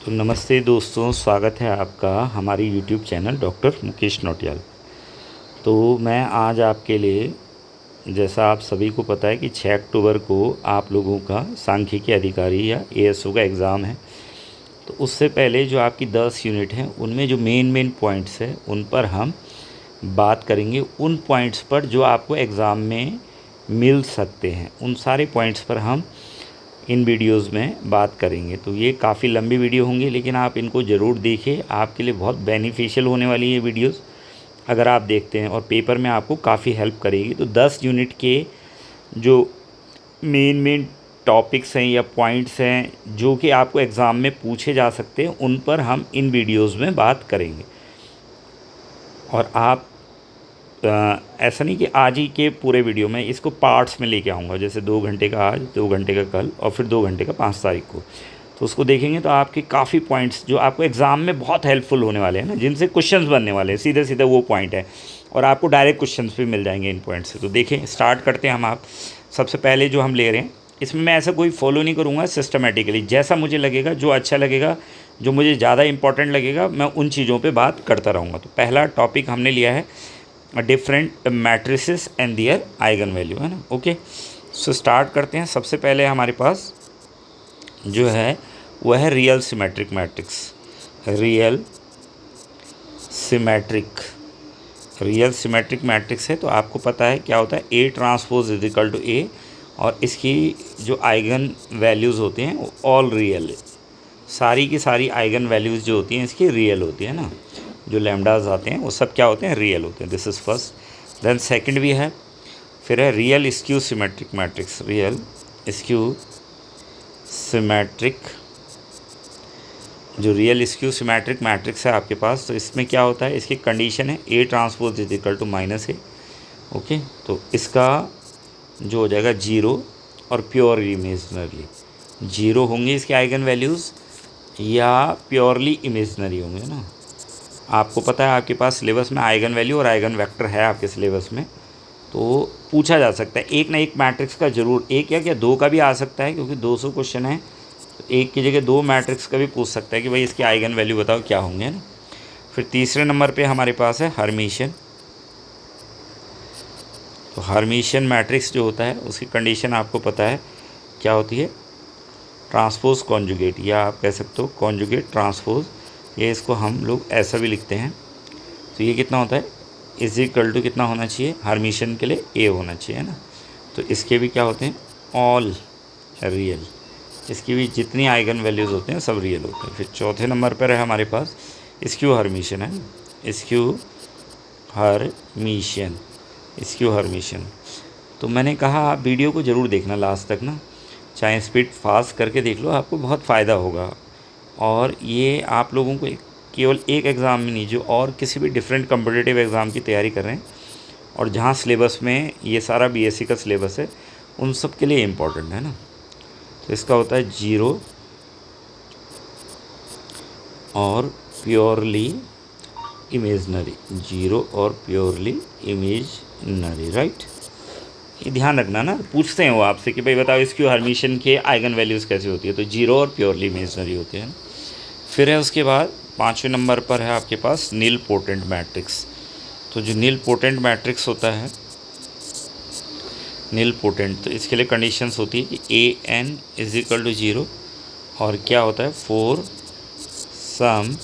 तो नमस्ते दोस्तों, स्वागत है आपका हमारी YouTube channel doctor Mukesh Nautiyal. तो मैं आज आपके लिए, जैसा आप सभी को पता है कि 6 अक्टूबर को आप लोगों का सांख्यिकी अधिकारी या एएसओ का एग्ज़ाम है। तो उससे पहले जो आपकी 10 यूनिट हैं उनमें जो मेन पॉइंट्स हैं उन पर हम बात करेंगे। उन पॉइंट्स पर जो आपको एग्ज़ाम में मिल सकते हैं, उन सारे पॉइंट्स पर हम इन वीडियोस में बात करेंगे। तो ये काफ़ी लंबी वीडियो होंगी, लेकिन आप इनको ज़रूर देखिए, आपके लिए बहुत बेनिफिशियल होने वाली ये वीडियोस अगर आप देखते हैं, और पेपर में आपको काफ़ी हेल्प करेगी। तो 10 यूनिट के जो मेन टॉपिक्स हैं या पॉइंट्स हैं जो कि आपको एग्ज़ाम में पूछे जा सकते हैं, उन पर हम इन वीडियोज़ में बात करेंगे। और आप ऐसा नहीं कि आज ही के पूरे वीडियो में, इसको पार्ट्स में लेके आऊँगा, जैसे 2 घंटे का आज, 2 घंटे का कल और फिर 2 घंटे का 5 तारीख को। तो उसको देखेंगे तो आपके काफ़ी पॉइंट्स जो आपको एग्ज़ाम में बहुत हेल्पफुल होने वाले हैं ना, जिनसे क्वेश्चंस बनने वाले हैं, सीधे सीधे वो पॉइंट है, और आपको डायरेक्ट क्वेश्चंस भी मिल जाएंगे इन पॉइंट से। तो देखें, स्टार्ट करते हैं हम। आप सबसे पहले जो हम ले रहे हैं, इसमें मैं ऐसा कोई फॉलो नहीं करूँगा, सिस्टमेटिकली जैसा मुझे लगेगा, जो अच्छा लगेगा, जो मुझे ज़्यादा इंपॉर्टेंट लगेगा, मैं उन चीज़ों पर बात करता रहूँगा। तो पहला टॉपिक हमने लिया है different matrices and their eigen value, है ना। ओके, सो स्टार्ट करते हैं। सबसे पहले हमारे पास जो है वह है real symmetric matrix. Real symmetric matrix है, तो आपको पता है क्या होता है, A transpose is equal to A, और इसकी जो आइगन वैल्यूज़ होते हैं वो ऑल रियल है। सारी की सारी आइगन वैल्यूज़ जो होती हैं इसकी रियल होती है ना। जो लैम्डाज आते हैं वो सब क्या होते हैं, रियल होते हैं। This is first. Then second भी है, फिर है real skew symmetric matrix. Real skew symmetric, जो रियल स्क्यू सिमेट्रिक मैट्रिक्स है आपके पास, तो इसमें क्या होता है, इसकी कंडीशन है A transpose is equal to minus A. Okay, तो इसका जो हो जाएगा जीरो और प्योर इमेजनरी। जीरो होंगे इसके आइगन वैल्यूज़ या प्योरली इमेजनरी होंगे ना। आपको पता है आपके पास सिलेबस में आइगन वैल्यू और आइगन वेक्टर है आपके सिलेबस में, तो पूछा जा सकता है एक ना एक मैट्रिक्स का ज़रूर, एक या क्या दो का भी आ सकता है, क्योंकि 200 क्वेश्चन है, तो एक की जगह 2 मैट्रिक्स का भी पूछ सकता है कि भाई इसके आइगन वैल्यू बताओ क्या होंगे ना। फिर तीसरे नंबर पे हमारे पास है हर्मिशियन। तो हर्मिशियन मैट्रिक्स जो होता है उसकी कंडीशन आपको पता है क्या होती है, ट्रांसपोज कॉन्जुगेट, या आप कह सकते हो कॉन्जुगेट ट्रांसपोज, ये इसको हम लोग ऐसा भी लिखते हैं। तो ये कितना होता है, इज इक्वल टू कितना होना चाहिए, हर्मिशियन के लिए ए होना चाहिए ना। तो इसके भी क्या होते हैं, ऑल रियल, इसकी भी जितनी आइगन वैल्यूज़ होते हैं सब रियल होते हैं। फिर चौथे नंबर पर है हमारे पास स्क्यू हर्मिशियन है, स्क्यू हर्मिशियन। तो मैंने कहा आप वीडियो को ज़रूर देखना लास्ट तक ना, चाहे स्पीड फास्ट करके देख लो, आपको बहुत फ़ायदा होगा। और ये आप लोगों को केवल एक एग्ज़ाम में नहीं, जो और किसी भी डिफरेंट कॉम्पिटिटिव एग्ज़ाम की तैयारी कर रहे हैं और जहाँ सिलेबस में ये सारा बीएससी का सिलेबस है, उन सब के लिए इम्पोर्टेंट है ना। तो इसका होता है जीरो और प्योरली इमेजनरी, जीरो और प्योरली इमेजनरी, राइट। ये ध्यान रखना ना, पूछते हैं वो आपसे कि भाई बताओ इसकी हर्मिशियन के आइगन वैल्यूज़ कैसी होती है, तो जीरो और प्योरली इमेजनरी होते हैं। फिर है उसके बाद 5वें नंबर पर है आपके पास नील पोटेंट मैट्रिक्स। तो जो नील पोटेंट मैट्रिक्स होता है, नील पोटेंट, तो इसके लिए कंडीशंस होती है कि A n is equal to zero, और क्या होता है, for some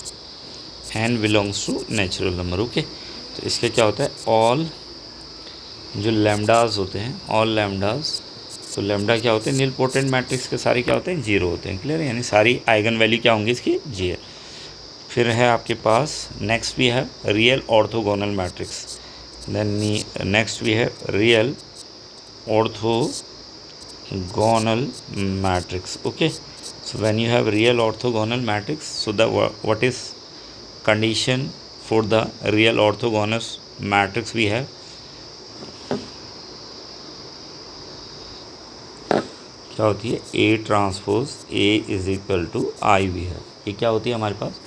n belongs to natural number. Okay, तो इसके क्या होता है, ऑल जो लैम्डाज होते हैं, ऑल लैम्डाज, तो लैम्डा क्या होते हैं, नील पोटेंट मैट्रिक्स के सारे क्या होते हैं, जीरो होते हैं। क्लियर है, यानी सारी आइगन वैल्यू क्या होंगी इसकी, जीरो। फिर है आपके पास नेक्स्ट भी है real orthogonal matrix. Then next भी है real orthogonal matrix. Okay, so when you have real orthogonal matrix, so the what is condition for the real orthogonal matrix भी है, क्या होती है, A transpose A is equal to I भी है। ये क्या होती है हमारे पास,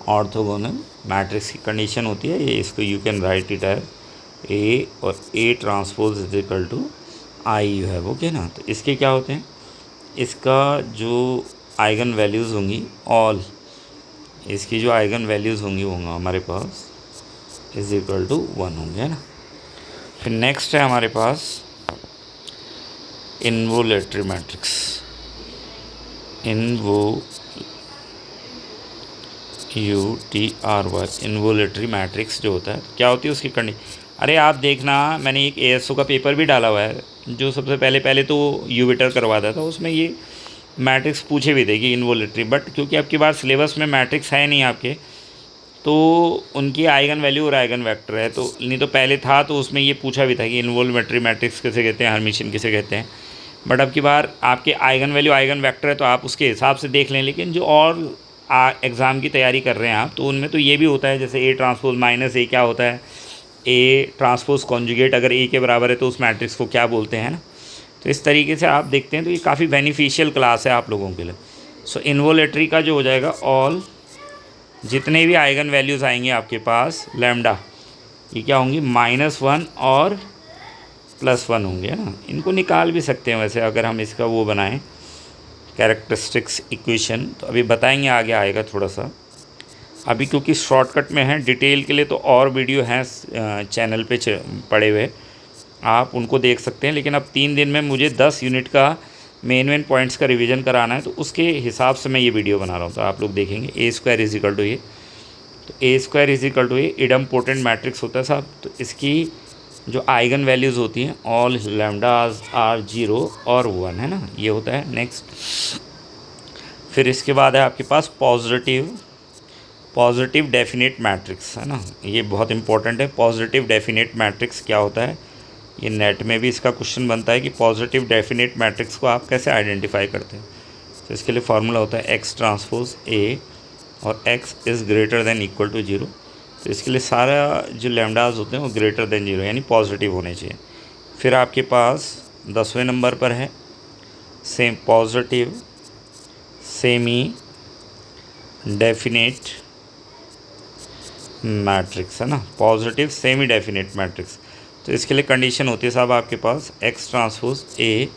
ऑर्थोगोनल मैट्रिक्स की कंडीशन होती है ये। इसको you can write it as A और A transpose is equal to I you have. Okay ना। तो इसके क्या होते हैं, इसका जो आइगन वैल्यूज़ होंगी ऑल, इसकी जो आइगन वैल्यूज़ होंगी वो होंगे हमारे पास इज इक्वल टू 1 होंगे, है ना। फिर नेक्स्ट है हमारे पास इन्वोलेटरी मैट्रिक्स। इन्वोलेटरी मैट्रिक्स जो होता है तो क्या होती है उसकी कंडीशन। अरे आप देखना, मैंने एक एएसओ का पेपर भी डाला हुआ है जो सबसे पहले तो यूबिटर करवाता था, उसमें ये मैट्रिक्स पूछे भी थे कि इन्वोलेटरी, बट क्योंकि आपकी बार सिलेबस में मैट्रिक्स है नहीं आपके, तो उनकी आइगन वैल्यू और आइगन वेक्टर है, तो नहीं तो पहले था तो उसमें ये पूछा भी था कि इन्वोलेटरी मैट्रिक्स किसे कहते हैं, हर्मिशियन किसे कहते हैं। बट अब की बार आपके आइगन वैल्यू आइगन वेक्टर है तो आप उसके हिसाब से देख लें। लेकिन जो और एग्ज़ाम की तैयारी कर रहे हैं आप, तो उनमें तो ये भी होता है, जैसे ए ट्रांसपोज माइनस ए क्या होता है, ए ट्रांसपोज कॉन्जुगेट अगर ए के बराबर है तो उस मैट्रिक्स को क्या बोलते हैं ना। तो इस तरीके से आप देखते हैं तो ये काफ़ी बेनिफिशियल क्लास है आप लोगों के लिए। सो इन्वोलेटरी का जो हो जाएगा, ऑल जितने भी आइगन वैल्यूज़ आएंगे आपके पास लैम्डा, ये क्या होंगी, -1 और +1 होंगे, है ना। इनको निकाल भी सकते हैं वैसे अगर हम इसका वो बनाएं कैरेक्टरिस्टिक्स इक्वेशन, तो अभी बताएंगे, आगे आएगा थोड़ा सा। अभी क्योंकि शॉर्टकट में है, डिटेल के लिए तो और वीडियो हैं चैनल पे पड़े हुए, आप उनको देख सकते हैं। लेकिन अब 3 दिन में मुझे 10 यूनिट का मेन पॉइंट्स का रिवीजन कराना है, तो उसके हिसाब से मैं ये वीडियो बना रहा हूँ। तो आप लोग देखेंगे A square is equal to A, तो A square is equal to A idempotent matrix होता है साहब। तो इसकी जो आइगन वैल्यूज़ होती हैं, ऑल लैम्डाज आर 0 और 1, है ना, ये होता है। नेक्स्ट फिर इसके बाद है आपके पास पॉजिटिव डेफिनेट मैट्रिक्स, है ना, ये बहुत इंपॉर्टेंट है। पॉजिटिव डेफिनेट मैट्रिक्स क्या होता है, ये नेट में भी इसका क्वेश्चन बनता है कि पॉजिटिव डेफिनेट मैट्रिक्स को आप कैसे आइडेंटिफाई करते हैं। तो इसके लिए फार्मूला होता है एक्स ट्रांसपोज ए और X is greater than equal to 0। तो इसके लिए सारा जो लैम्डाज होते हैं वो ग्रेटर देन 0 यानी पॉजिटिव होने चाहिए। फिर आपके पास 10वें नंबर पर है same positive semi definite matrix, है ना, पॉजिटिव सेमी डेफिनेट मैट्रिक्स। तो इसके लिए कंडीशन होती है साहब आपके पास x transpose A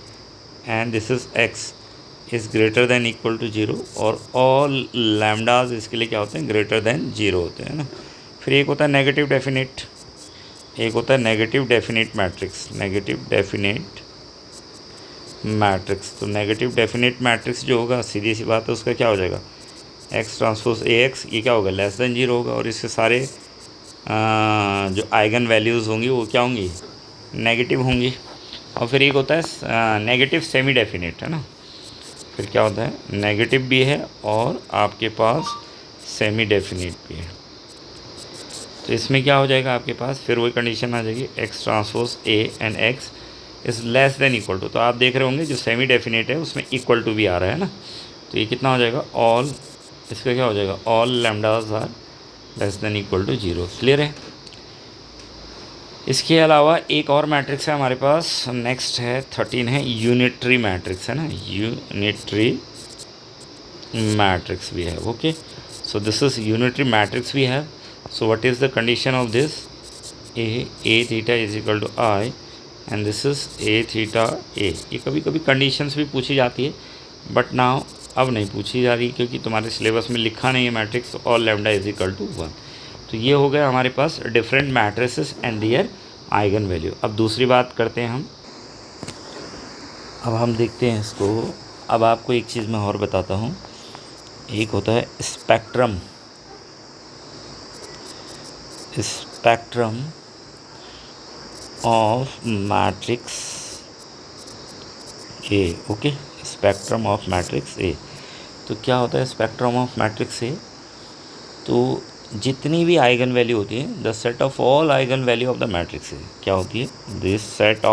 and this is x is greater than equal to 0 और ऑल लैम्डाज इसके लिए क्या होते हैं, ग्रेटर देन 0 होते हैं ना। फिर एक होता है नेगेटिव डेफिनेट, एक होता है negative definite matrix, negative definite matrix. तो नेगेटिव डेफिनेट मैट्रिक्स जो होगा, सीधी सी बात है, उसका क्या हो जाएगा, एक्स ट्रांसपोज ए एक्स, ये क्या होगा, लेस देन 0 होगा, और इसके सारे जो आइगन वैल्यूज़ होंगी वो क्या होंगी, नेगेटिव होंगी। और फिर एक होता है नेगेटिव सेमी डेफिनेट, है ना, फिर क्या होता है, नेगेटिव भी है और आपके पास सेमी डेफिनेट भी है। तो इसमें क्या हो जाएगा आपके पास, फिर वही कंडीशन आ जाएगी, X transpose A and X is less than equal to. तो आप देख रहे होंगे जो सेमी डेफिनेट है उसमें इक्वल टू भी आ रहा है ना। तो ये कितना हो जाएगा, ऑल, इसका क्या हो जाएगा, all lambdas are less than equal to 0। Clear है। इसके अलावा एक और मैट्रिक्स है हमारे पास, नेक्स्ट है 13 है यूनिटरी मैट्रिक्स, है ना, यूनिटरी मैट्रिक्स भी है। Okay, so this is unitary matrix we have. So what is the condition of this, A theta is equal to I and this is A theta A. ये कभी कभी conditions भी पूछी जाती है, बट नाउ अब नहीं पूछी जा रही क्योंकि तुम्हारे सिलेबस में लिखा नहीं है मैट्रिक्स और लैम्डा इज इक्वल टू 1। तो ये हो गया हमारे पास different matrices and their eigen value. अब दूसरी बात करते हैं हम, अब हम देखते हैं इसको। अब आपको एक चीज़ मैं और बताता हूँ, एक होता है spectrum, spectrum of matrix A. Okay, spectrum of matrix A. तो क्या होता है स्पेक्ट्रम ऑफ मैट्रिक्स ए, तो जितनी भी आइगन वैल्यू होती है, the set of all eigen value of the matrix ए क्या होती है, दिस सेट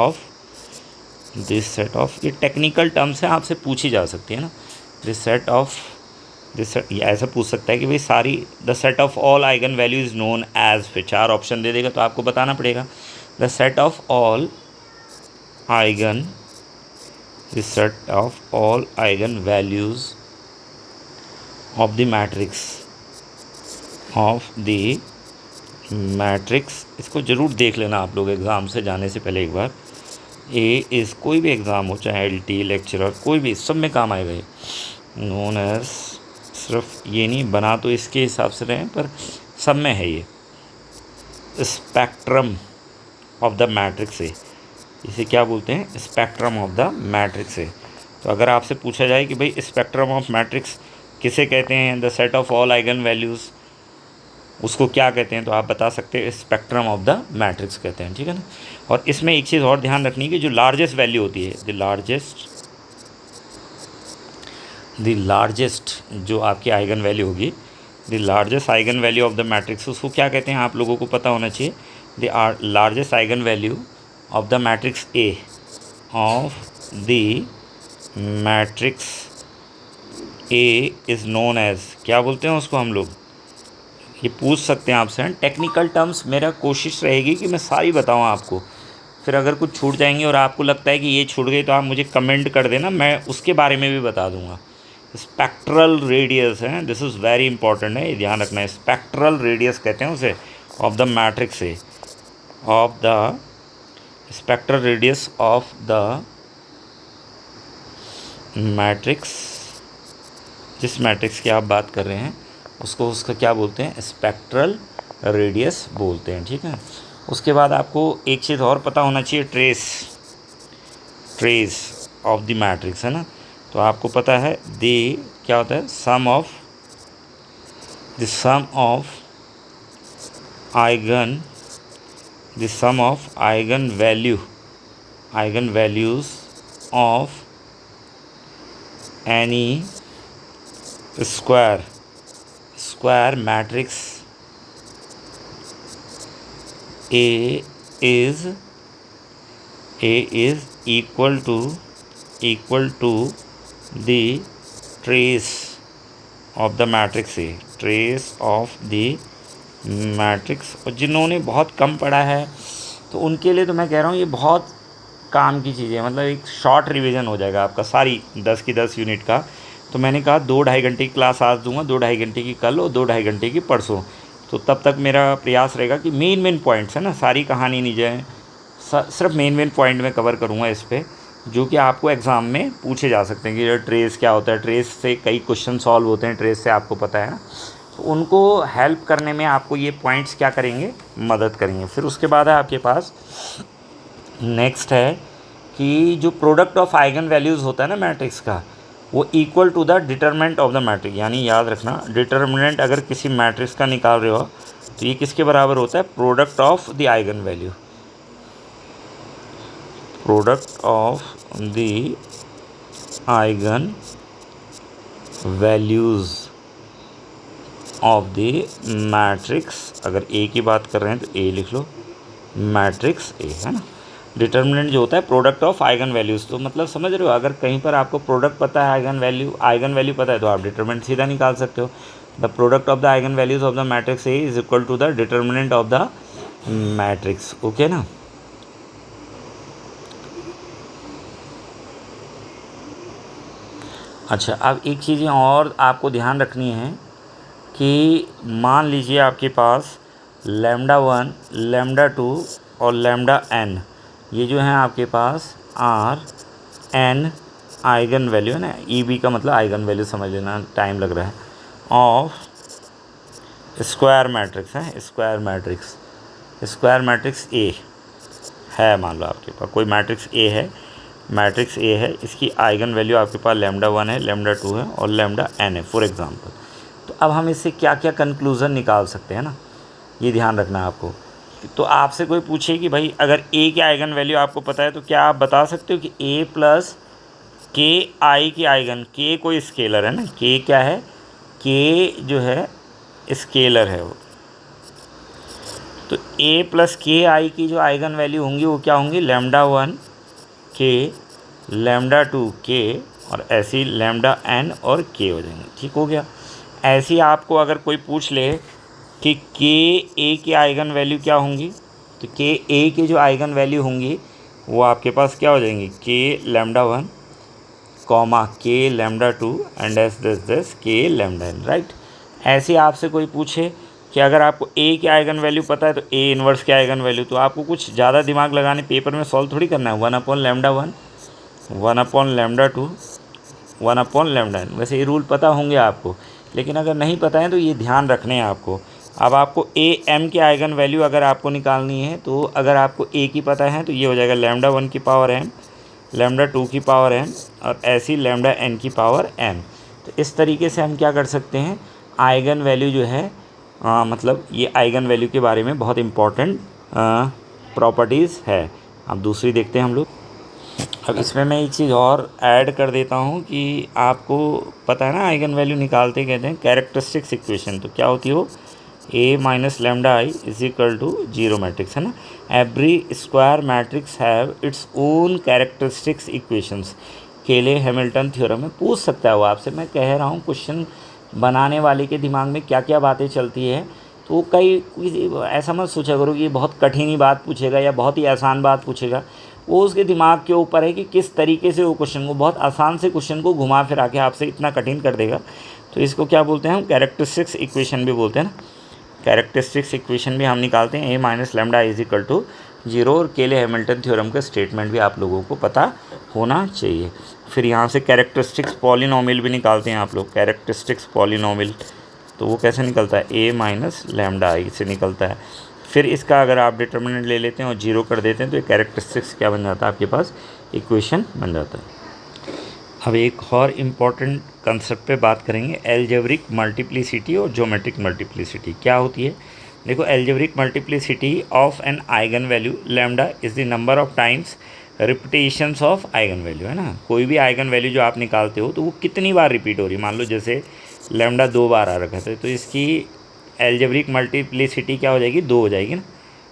ऑफ, ये टेक्निकल टर्म्स है, आपसे पूछी जा सकती है ना। दिस सेट ऐसा पूछ सकता है कि भाई सारी, the set of all eigen value is known as, फिर 4 ऑप्शन दे देगा तो आपको बताना पड़ेगा, the set of all eigen, the set of all eigen values of the matrix। इसको ज़रूर देख लेना आप लोग एग्ज़ाम से जाने से पहले एक बार। इस कोई भी एग्ज़ाम हो, चाहे LT लेक्चरर कोई भी, सब में काम आएगा ये, नोन एज सिर्फ ये नहीं, बना तो इसके हिसाब से रहे हैं पर सब में है ये। स्पेक्ट्रम ऑफ द मैट्रिक्स ए, इसे क्या बोलते हैं? स्पेक्ट्रम ऑफ द मैट्रिक्स ए। तो अगर आपसे पूछा जाए कि भाई स्पेक्ट्रम ऑफ मैट्रिक्स किसे कहते हैं, the set of all eigen values, उसको क्या कहते हैं, तो आप बता सकते हैं स्पेक्ट्रम ऑफ द मैट्रिक्स कहते हैं, ठीक है ना। और इसमें एक चीज़ और ध्यान रखनी है कि जो लार्जेस्ट वैल्यू होती है, द लार्जेस्ट जो आपकी आइगन वैल्यू होगी, the largest eigen value of the matrix, उसको क्या कहते हैं आप लोगों को पता होना चाहिए। The largest eigen value of the matrix A, of the matrix A is known as, क्या बोलते हैं उसको हम लोग? ये पूछ सकते हैं आपसे, टेक्निकल टर्म्स मेरा कोशिश रहेगी कि मैं सारी बताऊँ आपको। फिर अगर कुछ छूट जाएंगे और आपको लगता है कि ये छूट गई तो आप मुझे कमेंट कर देना, मैं उसके बारे में भी बता दूंगा। स्पेक्ट्रल रेडियस है, दिस इज़ वेरी इंपॉर्टेंट है, ये ध्यान रखना है। स्पेक्ट्रल रेडियस कहते हैं उसे of the matrix A, of the spectral radius of the matrix, जिस मैट्रिक्स की आप बात कर रहे हैं उसको, उसका क्या बोलते हैं? स्पेक्ट्रल रेडियस बोलते हैं, ठीक है। उसके बाद आपको एक चीज़ और पता होना चाहिए, ट्रेस ऑफ द मैट्रिक्स, है ना। तो आपको पता है क्या होता है? Sum of eigen values of any square matrix A is equal to the trace of the matrix A, trace of the matrix। और जिन्होंने बहुत कम पढ़ा है तो उनके लिए तो मैं कह रहा हूँ ये बहुत काम की चीज़ है, मतलब एक शॉर्ट रिवीजन हो जाएगा आपका सारी 10 की 10 यूनिट का। तो मैंने कहा 2-2.5 घंटे की क्लास आज दूंगा, 2-2.5 घंटे की कल और 2-2.5 घंटे की परसों। तो तब तक मेरा प्रयास रहेगा कि मेन पॉइंट्स है ना, सारी कहानी नहीं जाए, सिर्फ मेन पॉइंट में कवर करूँगा इस पर, जो कि आपको एग्ज़ाम में पूछे जा सकते हैं कि ट्रेस क्या होता है। ट्रेस से कई क्वेश्चन सॉल्व होते हैं, ट्रेस से आपको पता है ना। तो उनको हेल्प करने में आपको ये पॉइंट्स क्या करेंगे? मदद करेंगे। फिर उसके बाद है आपके पास नेक्स्ट है कि जो प्रोडक्ट ऑफ आइगन वैल्यूज़ होता है ना मैट्रिक्स का, वो equal to the determinant of the matrix. यानी याद रखना, डिटरमिनेंट अगर किसी मैट्रिक्स का निकाल रहे हो तो ये किसके बराबर होता है? Product of the eigen value, product of the eigen values of the matrix. अगर ए की बात कर रहे हैं तो ए लिख लो, मैट्रिक्स ए, है ना। डिटर्मिनेंट जो होता है प्रोडक्ट ऑफ आइगन वैल्यूज़, तो मतलब समझ रहे हो, अगर कहीं पर आपको प्रोडक्ट पता है, आइगन वैल्यू पता है, तो आप डिटर्मिनेंट सीधा निकाल सकते हो। The product of the eigen values of the matrix A is equal to the determinant of the matrix, okay ना। अच्छा, अब एक चीज़ें और आपको ध्यान रखनी है कि मान लीजिए आपके पास λ1, λ2 और λn, ये जो हैं आपके पास आर एन आइगन वैल्यू है ना, ई बी का मतलब आइगन वैल्यू समझ लेना, टाइम लग रहा है, ऑफ स्क्वायर मैट्रिक्स है। स्क्वायर मैट्रिक्स ए है, मान लो आपके पास कोई मैट्रिक्स ए है, इसकी आइगन वैल्यू आपके पास λ1 है, λ2 है और λn है फॉर एग्ज़ाम्पल। तो अब हम इससे क्या क्या कंक्लूज़न निकाल सकते हैं ना, ये ध्यान रखना है आपको। तो आपसे कोई पूछे कि भाई अगर ए की आइगन वैल्यू आपको पता है तो क्या आप बता सकते हो कि ए प्लस के आई की आइगन, के कोई स्केलर है ना, के क्या है, के जो है स्केलर है वो, तो ए प्लस के आई की जो आइगन वैल्यू होंगी वो क्या होंगी? λ1 के, λ2 के और ऐसी λn और के हो जाएंगे, ठीक हो गया। ऐसे ही आपको अगर कोई पूछ ले कि के ए की आइगन वैल्यू क्या होंगी, तो के ए की जो आइगन वैल्यू होंगी वो आपके पास क्या हो जाएंगी? के λ1 कॉमा के λ2 एंड एस दिस के λn, राइट। ऐसे आपसे कोई पूछे कि अगर आपको ए की आइगन वैल्यू पता है तो ए इन्वर्स की आइगन वैल्यू, तो आपको कुछ ज़्यादा दिमाग लगाने, पेपर में सॉल्व थोड़ी करना है। 1/λ1, 1/λ2, 1/λn, वैसे ये रूल पता होंगे आपको लेकिन अगर नहीं पता है तो ये ध्यान रखने हैं आपको। अब आपको ए एम के आइगन वैल्यू अगर आपको निकालनी है, तो अगर आपको ए की पता है तो ये हो जाएगा लैम्डा 1 की पावर एम, लैम्डा 2 की पावर एम, और ऐसी लैम्डा एन की पावर एम। तो इस तरीके से हम क्या कर सकते हैं, आइगन वैल्यू जो है मतलब ये आइगन वैल्यू के बारे में बहुत इम्पॉर्टेंट प्रॉपर्टीज़ है। अब दूसरी देखते हैं हम लोग। अब इसमें मैं एक चीज़ और ऐड कर देता हूँ कि आपको पता है ना आइगन वैल्यू निकालते कहते हैं कैरेक्टरिस्टिक्स इक्वेशन। तो क्या होती है वो, A minus lambda I is equal to zero matrix, है ना। Every square matrix have its own characteristics equations. Cayley Hamilton theorem में पूछ सकता है वो आपसे। मैं कह रहा हूँ क्वेश्चन बनाने वाले के दिमाग में क्या क्या बातें चलती है, तो कई ऐसा मत सोचा करो कि ये बहुत कठिन ही बात पूछेगा या बहुत ही आसान बात पूछेगा। वो उसके दिमाग के ऊपर है कि किस तरीके से वो क्वेश्चन को, बहुत आसान से क्वेश्चन को घुमा फिरा के आपसे इतना कठिन कर देगा। तो इसको क्या बोलते हैं हम, कैरेक्टरिस्टिक्स इक्वेशन भी बोलते हैं ना। कैरेक्टरिस्टिक्स इक्वेशन भी हम निकालते हैं, A minus lambda is equal to zero, और केले हैमिल्टन थ्योरम का स्टेटमेंट भी आप लोगों को पता होना चाहिए। फिर यहाँ से कैरेक्टरिस्टिक्स पॉलिनोमियल भी निकालते हैं आप लोग, कैरेक्टरिस्टिक्स पॉलिनोमियल। तो वो कैसे निकलता है, ए माइनस लैम्डा आई से निकलता है। फिर इसका अगर आप डिटर्मिनेंट ले लेते हैं और जीरो कर देते हैं तो ये कैरेक्टरिस्टिक्स क्या बन जाता है आपके पास, इक्वेशन बन जाता है। अब एक और इम्पॉर्टेंट कंसेप्ट पे बात करेंगे, एल्जेब्रिक मल्टीप्लिसिटी और ज्योमेट्रिक मल्टीप्लिसिटी क्या होती है। देखो, algebraic multiplicity of an eigen value lambda is the number of times repetitions of eigen value, है ना। कोई भी आइगन वैल्यू जो आप निकालते हो तो वो कितनी बार रिपीट हो रही है। मान लो जैसे लैम्डा 2 बार आ रखा था, तो इसकी एल्जेब्रिक मल्टीप्लिसिटी क्या हो जाएगी, 2 हो जाएगी ना।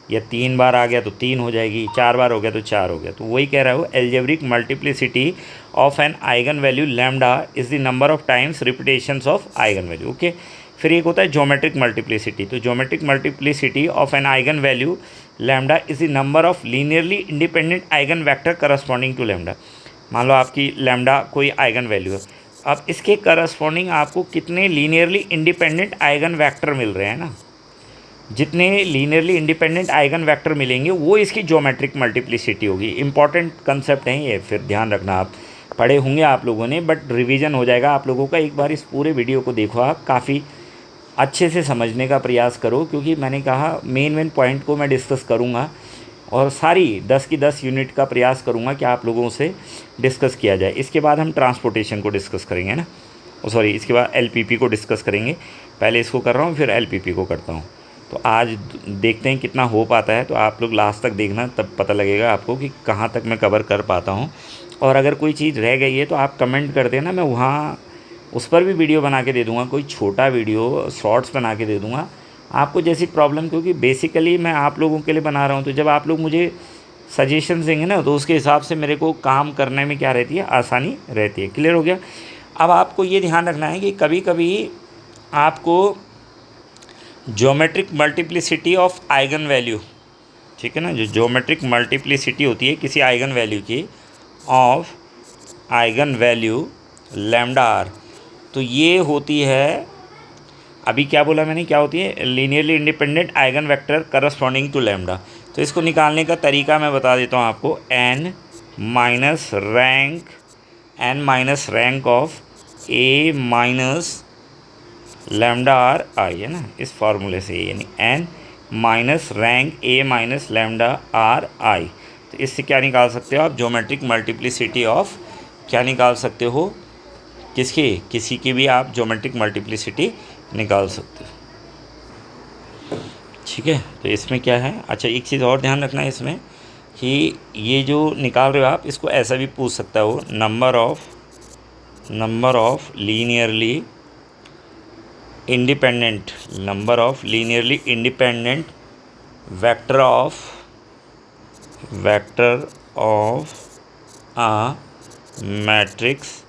या 3 बार आ गया तो 3 हो जाएगी, 4 बार हो गया तो 4 हो गया। तो वही कह रहा है वो, algebraic multiplicity of an eigen value lambda is the number of times repetitions of eigen value. Okay, फिर एक होता है ज्योमेट्रिक मल्टीप्लिसिटी। तो geometric multiplicity of an eigen value lambda is the number of linearly independent eigen vector corresponding to lambda. मान लो आपकी lambda कोई eigen value है, अब इसके करस्पॉन्डिंग आपको कितने लीनियरली इंडिपेंडेंट आइगन वेक्टर मिल रहे हैं ना। जितने लीनियरली इंडिपेंडेंट आइगन वेक्टर मिलेंगे वो इसकी ज्योमेट्रिक मल्टीप्लिसिटी होगी। इंपॉर्टेंट कंसेप्ट है ये, फिर ध्यान रखना। आप पढ़े होंगे आप लोगों ने, बट रिवीजन हो जाएगा आप लोगों का। एक बार इस पूरे वीडियो को देखो, आप काफ़ी अच्छे से समझने का प्रयास करो, क्योंकि मैंने कहा मेन पॉइंट को मैं डिस्कस करूँगा और सारी 10 की 10 यूनिट का प्रयास करूँगा कि आप लोगों से डिस्कस किया जाए। इसके बाद हम ट्रांसपोर्टेशन को डिस्कस करेंगे ना, सॉरी, इसके बाद एलपीपी को डिस्कस करेंगे। पहले इसको कर रहा हूँ, फिर एलपीपी को करता हूँ। तो आज देखते हैं कितना हो पाता है। तो आप लोग लास्ट तक देखना, तब पता लगेगा आपको कि कहाँ तक मैं कवर कर पाता हूँ। और अगर कोई चीज़ रह गई है तो आप कमेंट कर देना, मैं वहाँ उस पर भी वीडियो बना के दे दूँगा, कोई छोटा वीडियो शॉर्ट्स बना के दे दूँगा आपको जैसी प्रॉब्लम। क्योंकि बेसिकली मैं आप लोगों के लिए बना रहा हूँ, तो जब आप लोग मुझे सजेशन देंगे ना, तो उसके हिसाब से मेरे को काम करने में क्या रहती है, आसानी रहती है। क्लियर हो गया। अब आपको ये ध्यान रखना है कि कभी कभी आपको geometric multiplicity of eigen value, ठीक है ना, जो ज्योमेट्रिक मल्टीप्लिसिटी होती है किसी आइगन वैल्यू की, of eigen value lambda R, तो ये होती है, अभी क्या बोला मैंने, क्या होती है, linearly independent eigen vector corresponding to lambda. तो इसको निकालने का तरीका मैं बता देता हूँ आपको। N minus rank of A minus lambda R I, है ना, इस फार्मूले से, यानी N minus rank A minus lambda R I. तो इससे क्या निकाल सकते हो आप, ज्योमेट्रिक मल्टीप्लिसिटी ऑफ, क्या निकाल सकते हो, किसी की भी आप ज्योमेट्रिक मल्टीप्लिसिटी निकाल सकते हो। ठीक है, तो इसमें क्या है, अच्छा एक चीज़ और ध्यान रखना है इसमें कि ये जो निकाल रहे हो आप, इसको ऐसा भी पूछ सकता है वो, number of linearly independent vector of a matrix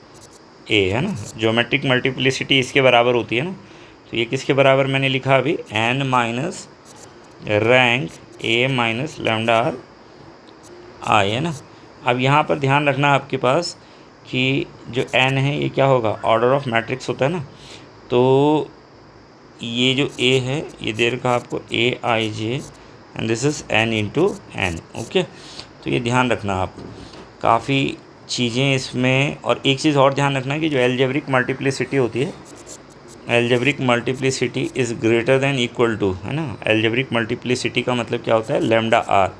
A, है ना। ज्योमेट्रिक मल्टीप्लिसिटी इसके बराबर होती है ना। तो ये किसके बराबर मैंने लिखा अभी, N minus rank A minus lambda R I, है ना। अब यहाँ पर ध्यान रखना आपके पास कि जो एन है ये क्या होगा, ऑर्डर ऑफ मैट्रिक्स होता है ना। तो ये जो ए है ये दे रखा आपको A I J, and this is n into n. Okay, तो ये ध्यान रखना आप, काफ़ी चीज़ें इसमें। और एक चीज़ और ध्यान रखना है कि जो एल्जेब्रिक मल्टीप्लिसिटी होती है, algebraic multiplicity is greater than equal to, है ना, एल्जेब्रिक मल्टीप्लिसिटी का मतलब क्या होता है, lambda R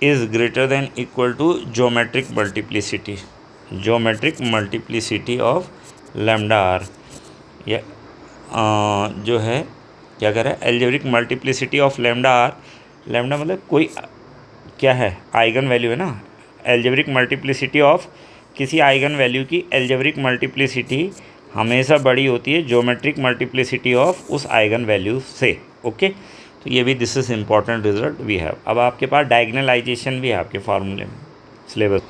is greater than equal to geometric multiplicity, geometric multiplicity of lambda R. या जो है क्या कह रहा है, algebraic multiplicity of lambda R, lambda मतलब कोई क्या है, आइगन वैल्यू है ना, एल्जेब्रिक मल्टीप्लिसिटी ऑफ किसी आइगन वैल्यू की एल्जेब्रिक मल्टीप्लिसिटी हमेशा बड़ी होती है ज्योमेट्रिक मल्टीप्लिसिटी ऑफ उस आइगन वैल्यू से। ओके, तो ये भी this is important result we have. अब आपके पास डायगनलाइजेशन भी है आपके फार्मूले में सिलेबस,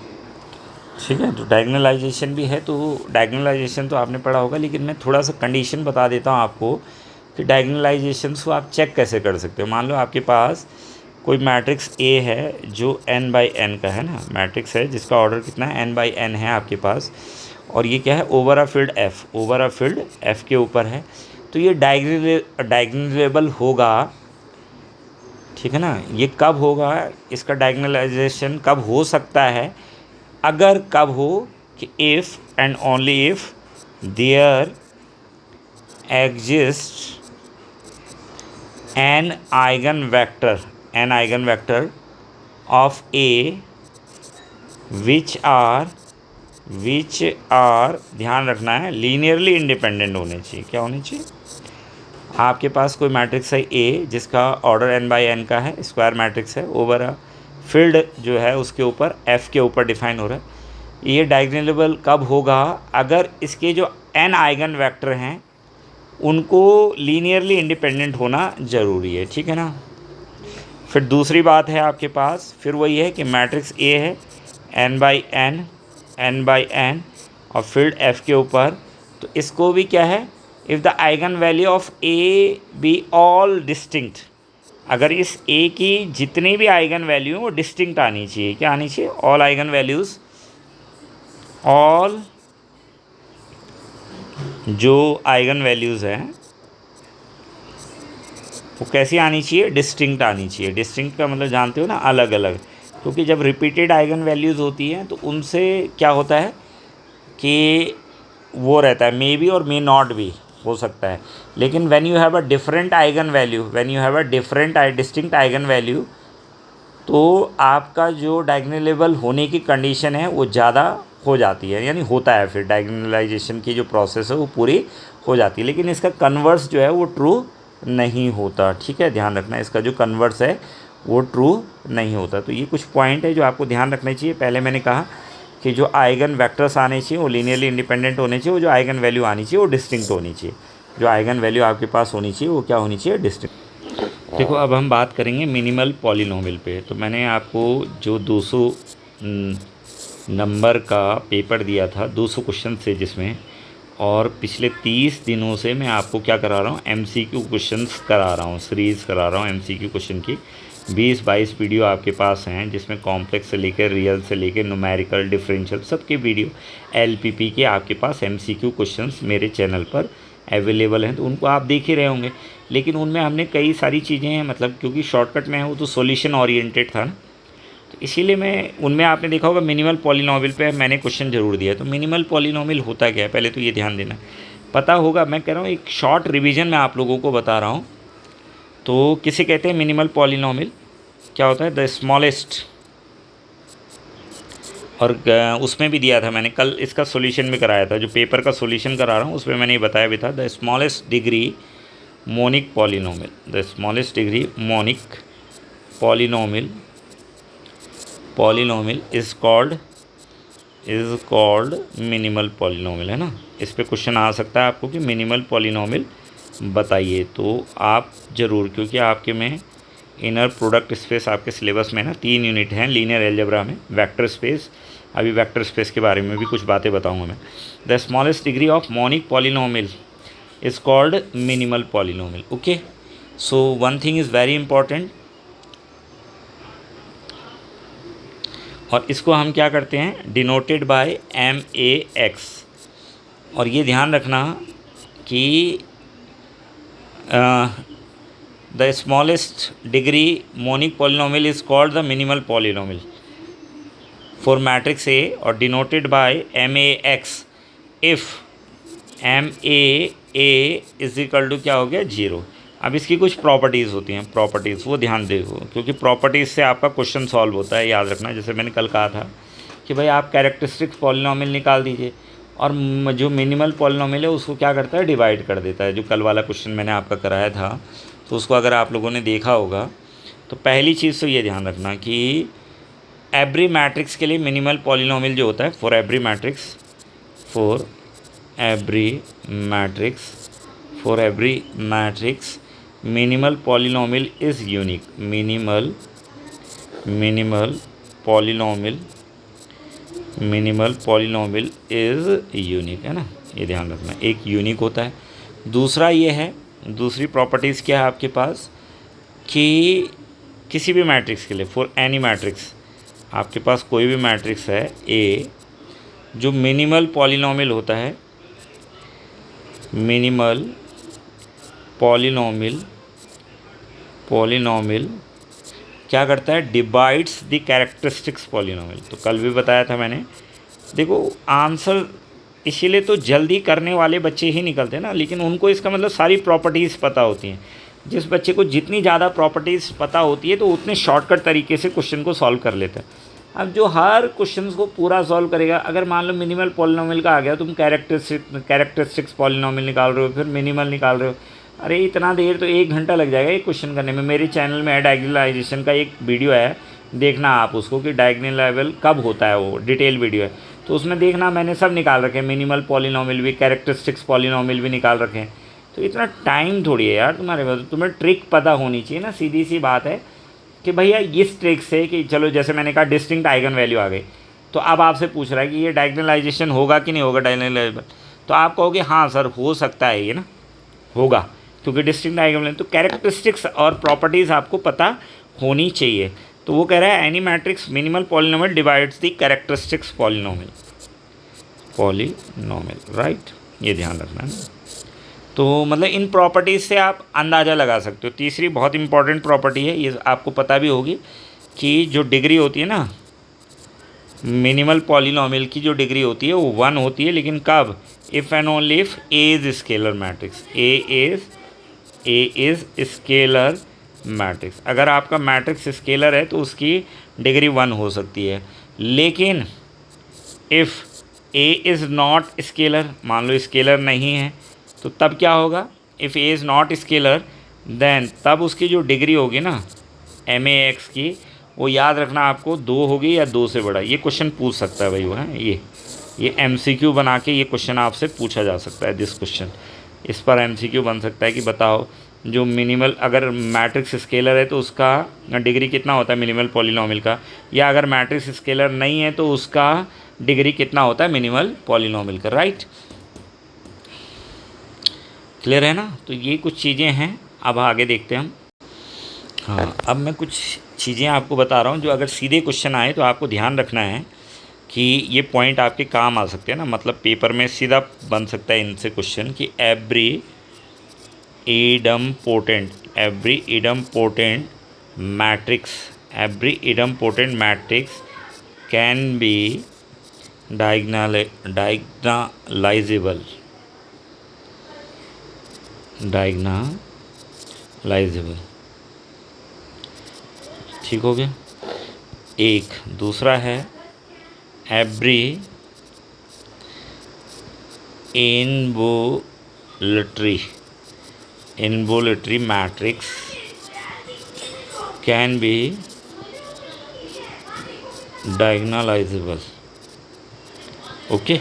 ठीक है, तो डायगनलाइजेशन भी है। तो डायगनलाइजेशन तो आपने पढ़ा होगा, लेकिन मैं थोड़ा सा कंडीशन बता देता हूँ आपको कि डायगनलाइजेशन को आप चेक कैसे कर सकते हो। मान लो आपके पास कोई मैट्रिक्स ए है जो n बाई एन का है ना, मैट्रिक्स है जिसका ऑर्डर कितना है, n बाई एन है आपके पास, और ये क्या है, over a field f, over a field f के ऊपर है। तो ये डायगनलेबल होगा, ठीक है ना। ये कब होगा, इसका डायगनलाइजेशन कब हो सकता है, अगर कब हो कि if and only if there exist an eigen vector of A which are ध्यान रखना है, लीनियरली इंडिपेंडेंट होने चाहिए। क्या होने चाहिए, आपके पास कोई मैट्रिक्स है ए जिसका ऑर्डर n बाई एन का है, स्क्वायर मैट्रिक्स है, ओवर अ फील्ड जो है उसके ऊपर f के ऊपर डिफाइन हो रहा है। ये डायगोनलेबल कब होगा, अगर इसके जो n आइगन वेक्टर हैं उनको लीनियरली इंडिपेंडेंट होना ज़रूरी है, ठीक है ना। फिर दूसरी बात है आपके पास, फिर वही है कि मैट्रिक्स ए है n बाई एन और फील्ड f के ऊपर, तो इसको भी क्या है, if the eigen value of A be all distinct, अगर इस ए की जितनी भी आइगन वैल्यू वो डिस्टिंक्ट आनी चाहिए। क्या आनी चाहिए, ऑल आइगन वैल्यूज़, ऑल जो आइगन वैल्यूज़ हैं वो कैसी आनी चाहिए, डिस्टिंक्ट आनी चाहिए। डिस्टिंक्ट का मतलब जानते हो ना, अलग अलग, क्योंकि जब रिपीटेड आइगन वैल्यूज़ होती हैं तो उनसे क्या होता है कि वो रहता है, मे बी और मे नॉट भी हो सकता है। लेकिन when you have a different eigen value, when you have a different distinct eigen value, तो आपका जो डायगोनलेबल होने की कंडीशन है वो ज़्यादा हो जाती है, यानी होता है, फिर डायगोनलाइजेशन की जो प्रोसेस है वो पूरी हो जाती है। लेकिन इसका कन्वर्स जो है वो ट्रू नहीं होता, ठीक है, ध्यान रखना, इसका जो कन्वर्स है वो ट्रू नहीं होता। तो ये कुछ पॉइंट है जो आपको ध्यान रखना चाहिए। पहले मैंने कहा कि जो आइगन वेक्टर्स आने चाहिए वो लीनियरली इंडिपेंडेंट होने चाहिए, वो जो आइगन वैल्यू आनी चाहिए वो डिस्टिंक्ट होनी चाहिए, जो आइगन वैल्यू आपके पास होनी चाहिए वो क्या होनी चाहिए, डिस्टिंक्ट। देखो अब हम बात करेंगे मिनिमल पॉलिनोमियल पे। तो मैंने आपको जो 200 नंबर का पेपर दिया था, 200 क्वेश्चन थे जिसमें, और पिछले 30 दिनों से मैं आपको क्या करा रहा हूँ, MCQ क्वेश्चंस करा रहा हूँ, सीरीज़ करा रहा हूँ MCQ क्वेश्चन की। 20-22 वीडियो आपके पास हैं जिसमें कॉम्प्लेक्स से लेकर रियल से लेकर न्यूमेरिकल डिफरेंशियल सबके वीडियो LPP के आपके पास MCQ क्वेश्चंस मेरे चैनल पर अवेलेबल हैं, तो उनको आप देख ही रहे होंगे। लेकिन उनमें हमने कई सारी चीज़ें, मतलब क्योंकि शॉर्टकट में है वो तो सॉल्यूशन ओरिएंटेड था ना, तो इसीलिए मैं उनमें आपने देखा होगा मिनिमल पॉलिनोमियल पे मैंने क्वेश्चन ज़रूर दिया। तो मिनिमल पॉलिनोमियल होता क्या है, पहले तो ये ध्यान देना, पता होगा। मैं कह रहा हूँ एक शॉर्ट रिवीजन में आप लोगों को बता रहा हूँ। तो किसे कहते हैं मिनिमल पॉलिनोमियल, क्या होता है, द स्मॉलेस्ट, और उसमें भी दिया था मैंने, कल इसका सॉल्यूशन भी कराया था, जो पेपर का सॉल्यूशन करा रहा हूँ उसमें मैंने ये बताया भी था, the smallest degree monic polynomial, the smallest degree monic polynomial is called minimal polynomial, है ना। इस पे क्वेश्चन आ सकता है आपको कि मिनिमल पॉलिनोमियल बताइए, तो आप ज़रूर, क्योंकि आपके में इनर प्रोडक्ट स्पेस आपके सिलेबस में ना 3 यूनिट हैं लीनियर अलजेब्रा में, वेक्टर स्पेस, अभी वेक्टर स्पेस के बारे में भी कुछ बातें बताऊंगा मैं। The smallest degree of monic polynomial is called minimal polynomial. Okay, so one thing is very important, और इसको हम क्या करते हैं, डिनोटेड बाय MAX। और ये ध्यान रखना कि the smallest degree monic polynomial is called the minimal polynomial for matrix A, और denoted by MAX if MA A is equal to क्या हो गया 0। अब इसकी कुछ प्रॉपर्टीज़ होती हैं, प्रॉपर्टीज़ वो ध्यान देखो, क्योंकि प्रॉपर्टीज़ से आपका क्वेश्चन सॉल्व होता है, याद रखना। जैसे मैंने कल कहा था कि भाई आप कैरेक्टरिस्टिक्स पॉलिनॉमियल निकाल दीजिए और जो मिनिमल पॉलिनॉमियल है उसको क्या करता है, डिवाइड कर देता है। जो कल वाला क्वेश्चन मैंने आपका कराया था, तो उसको अगर आप लोगों ने देखा होगा तो पहली चीज़ तो ये ध्यान रखना कि एवरी मैट्रिक्स के लिए मिनिमल पॉलिनॉमियल जो होता है, for every matrix minimal polynomial is unique. Minimal polynomial is unique, है ना, ये ध्यान रखना, एक यूनिक होता है। दूसरा ये है, दूसरी प्रॉपर्टीज़ क्या है आपके पास कि किसी भी मैट्रिक्स के लिए, फॉर एनी मैट्रिक्स, आपके पास कोई भी मैट्रिक्स है ए, जो मिनिमल पॉलिनॉमियल होता है, मिनिमल पॉलिनॉमियल क्या करता है, डिवाइड्स द कैरेक्टरिस्टिक्स पॉलिनॉमियल। तो कल भी बताया था मैंने। देखो आंसर इसीलिए तो जल्दी करने वाले बच्चे ही निकलते हैं ना, लेकिन उनको इसका मतलब सारी प्रॉपर्टीज़ पता होती हैं। जिस बच्चे को जितनी ज़्यादा प्रॉपर्टीज़ पता होती है तो उतने शॉर्टकट तरीके से क्वेश्चन को सॉल्व कर लेता है। अब जो हर क्वेश्चन को पूरा सॉल्व करेगा, अगर मान लो मिनिमल पॉलिनॉमियल का आ गया, तुम कैरेक्टरिस्टिक्स पॉलिनॉमियल निकाल रहे हो, फिर मिनिमल निकाल रहे हो, अरे इतना देर तो 1 घंटा लग जाएगा एक क्वेश्चन करने में। मेरे चैनल में डायगोनलाइजेशन का एक वीडियो है, देखना आप उसको कि डायगोनलाइजेबल कब होता है, वो डिटेल वीडियो है, तो उसमें देखना मैंने सब निकाल रखे हैं, मिनिमल पॉलिनॉमियल भी, कैरेक्टरिस्टिक्स पॉलिनॉमियल भी निकाल रखे हैं। तो इतना टाइम थोड़ी है यार तुम्हारे पास, तुम्हें ट्रिक पता होनी चाहिए ना। सीधी सी बात है कि भैया इस ट्रिक से कि चलो जैसे मैंने कहा डिस्टिंक्ट आइगन वैल्यू आ गई, तो अब आपसे पूछ रहा है कि ये डायगोनलाइजेशन होगा कि नहीं होगा डायगोनलाइजेबल, तो आप कहोगे हाँ सर हो सकता है ये ना, होगा, क्योंकि डिस्टिंक्ट आइगन वैल्यू। तो कैरेक्टरिस्टिक्स और प्रॉपर्टीज़ आपको पता होनी चाहिए। तो वो कह रहा है any matrix minimal polynomial divides the characteristics polynomial, right, ये ध्यान रखना है। तो मतलब इन प्रॉपर्टीज़ से आप अंदाज़ा लगा सकते हो। तीसरी बहुत इंपॉर्टेंट प्रॉपर्टी है, ये आपको पता भी होगी, कि जो डिग्री होती है ना मिनिमल पॉलिनॉमियल की, जो डिग्री होती है वो 1 होती है, लेकिन कब, if and only if A is scalar matrix, A is scalar matrix. अगर आपका मैट्रिक्स स्केलर है तो उसकी डिग्री 1 हो सकती है। लेकिन if A is not scalar, मान लो स्केलर नहीं है, तो तब क्या होगा, if A is not scalar then तब उसकी जो डिग्री होगी ना MAX की, वो याद रखना आपको 2 होगी या 2 से बड़ा। ये क्वेश्चन पूछ सकता है भाई, वो है ये MCQ बना के ये क्वेश्चन आपसे पूछा जा सकता है। दिस क्वेश्चन, इस पर MCQ बन सकता है कि बताओ जो मिनिमल, अगर मैट्रिक्स स्केलर है तो उसका डिग्री कितना होता है मिनिमल पॉलिनॉमियल का, या अगर मैट्रिक्स स्केलर नहीं है तो उसका डिग्री कितना होता है मिनिमल पॉलिनॉमियल का, राइट। क्लियर है ना। तो ये कुछ चीज़ें हैं, अब आगे देखते हैं हम। हाँ, अब मैं कुछ चीज़ें आपको बता रहा हूँ जो अगर सीधे क्वेश्चन आए तो आपको ध्यान रखना है कि ये पॉइंट आपके काम आ सकते हैं ना, मतलब पेपर में सीधा बन सकता है इनसे क्वेश्चन कि every idempotent matrix can be diagonalizable, ठीक हो गया। एक दूसरा है every involutory matrix can be diagonalizable, okay.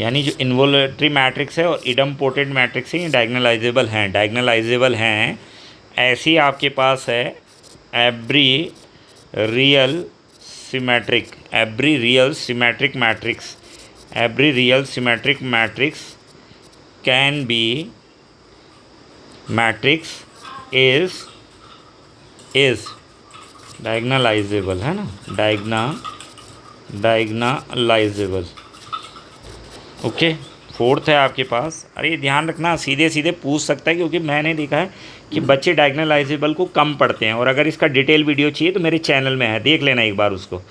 यानी जो इन्वोल्यूटरी मैट्रिक्स है और इडम्पोटेंट मैट्रिक्स है ये डायगोनलाइजेबल हैं। ऐसी आपके पास है every real symmetric matrix can be matrix is diagonalisable, है ना, डायगोनलाइजेबल, ओके। फोर्थ है आपके पास, अरे ध्यान रखना सीधे पूछ सकता है, क्योंकि मैंने देखा है कि बच्चे डायगोनलाइजेबल को कम पढ़ते हैं। और अगर इसका डिटेल वीडियो चाहिए तो मेरे चैनल में है, देख लेना एक बार उसको,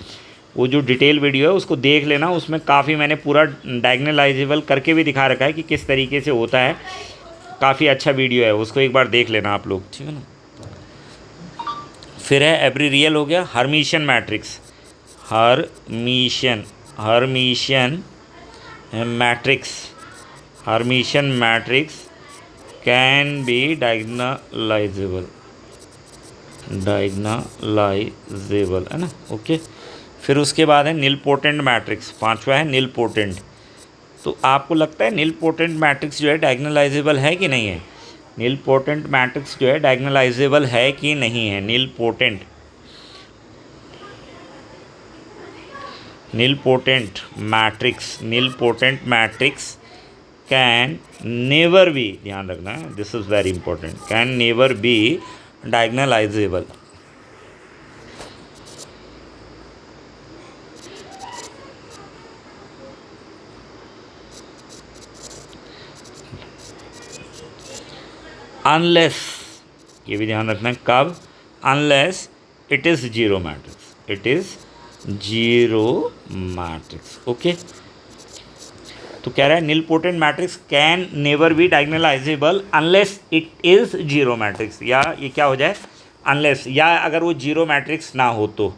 वो जो डिटेल वीडियो है उसको देख लेना। उसमें काफ़ी मैंने पूरा डायगोनलाइजेबल करके भी दिखा रखा है कि किस तरीके से होता है। काफ़ी अच्छा वीडियो है, उसको एक बार देख लेना आप लोग, ठीक है ना। फिर है एवरी रियल हो गया। Hermitian matrix, Hermitian matrix, Hermitian matrix can be diagonalisable है ना, ओके। फिर उसके बाद है निलपोटेंट मैट्रिक्स, पांचवा है निलपोटेंट। तो आपको लगता है निलपोटेंट मैट्रिक्स जो है डायगोनलाइजेबल है कि नहीं है? निलपोटेंट मैट्रिक्स जो है डायगोनलाइजेबल है कि नहीं है? Nilpotent matrix can never be, ध्यान रखना है, this is very important, can never be diagonalisable. Unless, ये भी ध्यान रखना है, कब? Unless it is zero matrix, it is zero matrix, okay. तो कह रहा है nilpotent matrix can never be diagonalisable unless it is zero matrix, या ये क्या हो जाए, अनलेस, या अगर वो जीरो मैट्रिक्स ना हो तो,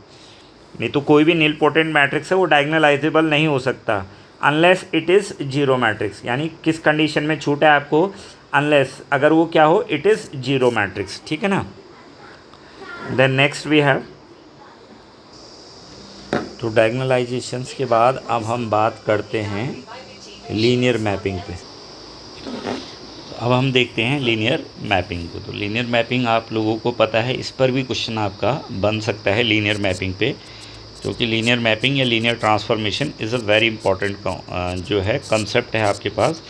नहीं तो कोई भी निलपोटेंट मैट्रिक्स है वो डायगोनलाइजेबल नहीं हो सकता unless it is zero matrix. यानी किस कंडीशन में छूट है आपको? अनलेस, अगर वो क्या हो, इट इज़ जीरो मैट्रिक्स, ठीक है ना। देन नेक्स्ट वी हैव, तो डायगोनलाइजेशंस के बाद अब हम बात करते हैं लीनियर मैपिंग पे। अब हम देखते हैं लीनियर मैपिंग को। तो लीनियर मैपिंग आप लोगों को पता है, इस पर भी क्वेश्चन आपका बन सकता है लीनियर मैपिंग पे, क्योंकि लीनियर मैपिंग या linear transformation is a very important जो है कंसेप्ट है आपके पास।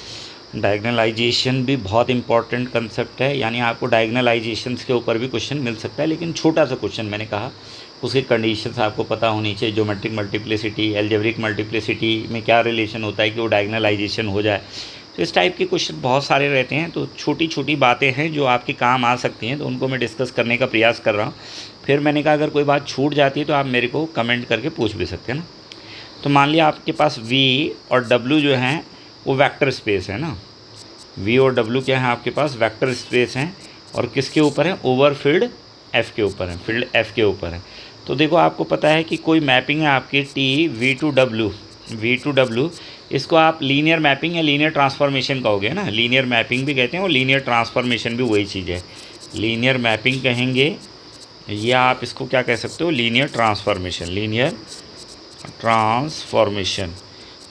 डायगोनलाइजेशन भी बहुत इंपॉर्टेंट कंसेप्ट है, यानी आपको डायगोनलाइजेशंस के ऊपर भी क्वेश्चन मिल सकता है, लेकिन छोटा सा क्वेश्चन, मैंने कहा उसकी कंडीशंस आपको पता होनी चाहिए। ज्योमेट्रिक मल्टीप्लिसिटी, एल्जेब्रिक मल्टीप्लिसिटी में क्या रिलेशन होता है कि वो डायगोनलाइजेशन हो जाए। तो इस टाइप के क्वेश्चन बहुत सारे रहते हैं, तो छोटी छोटी बातें हैं जो आपके काम आ सकती हैं, तो उनको मैं डिस्कस करने का प्रयास कर रहा हूँ। फिर मैंने कहा अगर कोई बात छूट जाती है तो आप मेरे को कमेंट करके पूछ भी सकते हैं ना। तो मान लिया आपके पास V और W जो हैं वो वेक्टर स्पेस है ना, V और W क्या है आपके पास? वेक्टर स्पेस हैं, और किसके ऊपर है? ओवर फील्ड F के ऊपर है, फील्ड F के ऊपर है। तो देखो आपको पता है कि कोई मैपिंग है आपकी V to W, इसको आप लीनियर मैपिंग या लीनियर ट्रांसफॉर्मेशन कहोगे ना, लीनियर मैपिंग भी कहते हैं और लीनियर ट्रांसफॉर्मेशन भी वही चीज़ है। लीनियर मैपिंग कहेंगे या आप इसको क्या कह सकते हो? लीनियर ट्रांसफॉर्मेशन,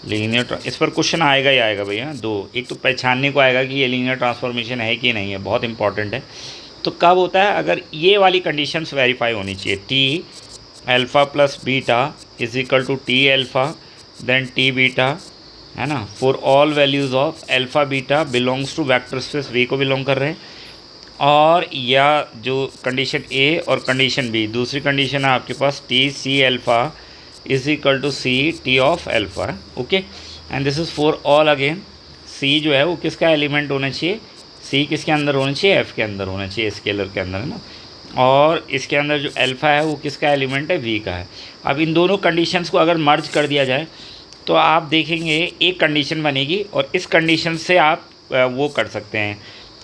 इस पर क्वेश्चन आएगा ही आएगा भैया। दो, एक तो पहचानने को आएगा कि ये लीनियर ट्रांसफॉर्मेशन है कि नहीं है, बहुत इंपॉर्टेंट है। तो कब होता है? अगर ये वाली कंडीशंस वेरीफाई होनी चाहिए, T alpha plus beta is equal to T alpha then T beta, है ना, for all values of alpha beta belongs to vector space V को बिलोंग कर रहे हैं। और या जो कंडीशन A और कंडीशन B, दूसरी कंडीशन है आपके पास T C alpha is equal to C T of alpha, okay. And this is for all, again C जो है वो किसका एलिमेंट होना चाहिए? C किसके अंदर होना चाहिए? F के अंदर होना चाहिए, स्केलर के अंदर, है ना। और इसके अंदर जो अल्फ़ा है वो किसका एलिमेंट है? V का है। अब इन दोनों कंडीशंस को अगर मर्ज कर दिया जाए तो आप देखेंगे एक कंडीशन बनेगी, और इस कंडीशन से आप वो कर सकते हैं,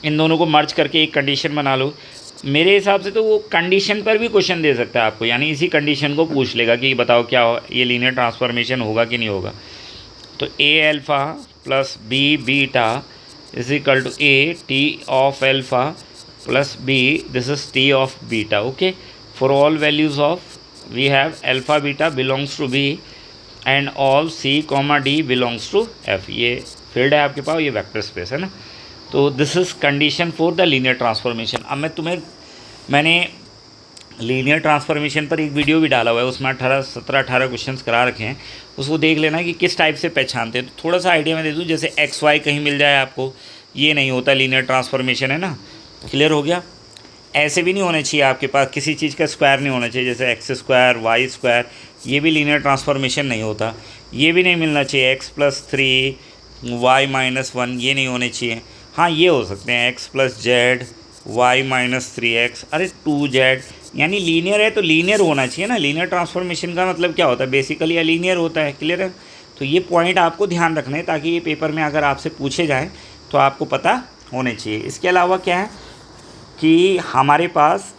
इन दोनों को मर्ज करके एक कंडीशन बना लो। मेरे हिसाब से तो वो कंडीशन पर भी क्वेश्चन दे सकता है आपको, यानी इसी कंडीशन को पूछ लेगा कि बताओ क्या हो, ये लीनियर ट्रांसफॉर्मेशन होगा कि नहीं होगा। तो A alpha plus B beta is equal to A T of alpha plus B, this is T of beta, okay. For all values of we have alpha beta belongs to B and all C, D belongs to F। ये field है आपके पास, ये vector space है ना। तो this is condition for the linear transformation. अब मैंने लीनियर ट्रांसफॉर्मेशन पर एक वीडियो भी डाला हुआ है, उसमें 18 क्वेश्चंस करा रखे हैं, उसको देख लेना कि किस टाइप से पहचानते हैं। तो थोड़ा सा आइडिया मैं दे दूँ, जैसे XY कहीं मिल जाए आपको, ये नहीं होता लीनियर ट्रांसफॉर्मेशन, है ना। क्लियर हो गया? ऐसे भी नहीं होना चाहिए आपके पास, किसी चीज़ का स्क्वायर नहीं होना चाहिए, जैसे X स्क्वायर Y स्क्वायर, ये भी लीनियर ट्रांसफॉर्मेशन नहीं होता। ये भी नहीं मिलना चाहिए X प्लस 3 Y माइनस 1, ये नहीं होने चाहिए। हाँ, ये हो सकते हैं X plus Z Y minus 3X, अरे 2Z, यानी लीनियर है तो लीनियर होना चाहिए ना। लीनियर ट्रांसफॉर्मेशन का मतलब क्या होता है? बेसिकली या लीनियर होता है। क्लियर है? तो ये पॉइंट आपको ध्यान रखना है, ताकि ये पेपर में अगर आपसे पूछे जाए तो आपको पता होने चाहिए। इसके अलावा क्या है कि हमारे पास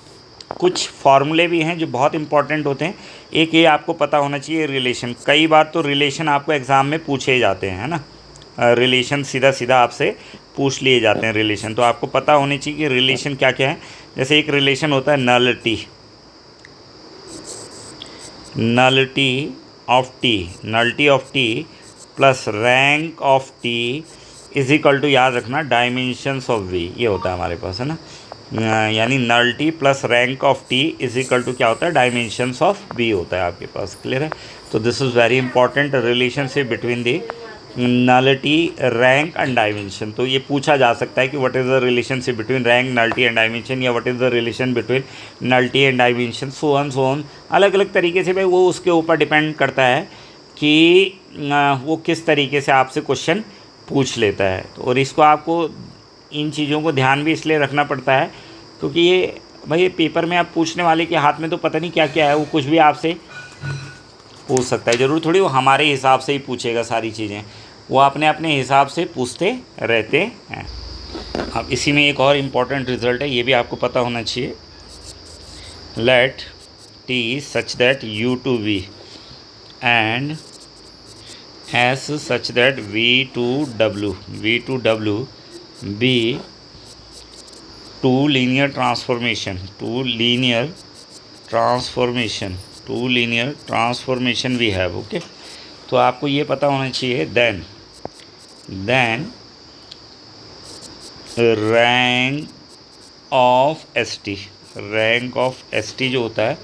कुछ फार्मूले भी हैं जो बहुत इंपॉर्टेंट होते हैं। एक ये आपको पता होना चाहिए रिलेशन। कई बार तो रिलेशन आपको एग्ज़ाम में पूछे जाते हैं, है ना। रिलेशन सीधा सीधा आपसे पूछ लिए जाते हैं रिलेशन, तो आपको पता होनी चाहिए कि रिलेशन क्या क्या है। जैसे एक रिलेशन होता है nullity, nullity of T, nullity of T plus rank of T is equal to, याद रखना, डायमेंशंस ऑफ वी, ये होता है हमारे पास, है ना। यानी nullity plus rank of T is equal to क्या होता है, डायमेंशंस ऑफ वी होता है आपके पास। क्लियर है। तो this is very important relationship between the nullity, rank and dimension. तो ये पूछा जा सकता है कि what is the relationship between rank, nullity and dimension, या what is the relation between nullity and dimension, so on. अलग अलग तरीके से भाई वो उसके ऊपर डिपेंड करता है कि वो किस तरीके से आपसे क्वेश्चन पूछ लेता है। तो और इसको आपको इन चीज़ों को ध्यान भी इसलिए रखना पड़ता है क्योंकि ये भाई पेपर में आप पूछने वाले के हाथ में तो पता नहीं क्या क्या है, वो कुछ भी आपसे पूछ सकता है। ज़रूर थोड़ी वो हमारे हिसाब से ही पूछेगा सारी चीज़ें, वो अपने अपने हिसाब से पूछते रहते हैं। अब इसी में एक और इम्पॉर्टेंट रिजल्ट है, ये भी आपको पता होना चाहिए। Let T such that U to V and S such that V to W be two linear transformation we have. Okay, तो आपको ये पता होना चाहिए then rank of S T जो होता है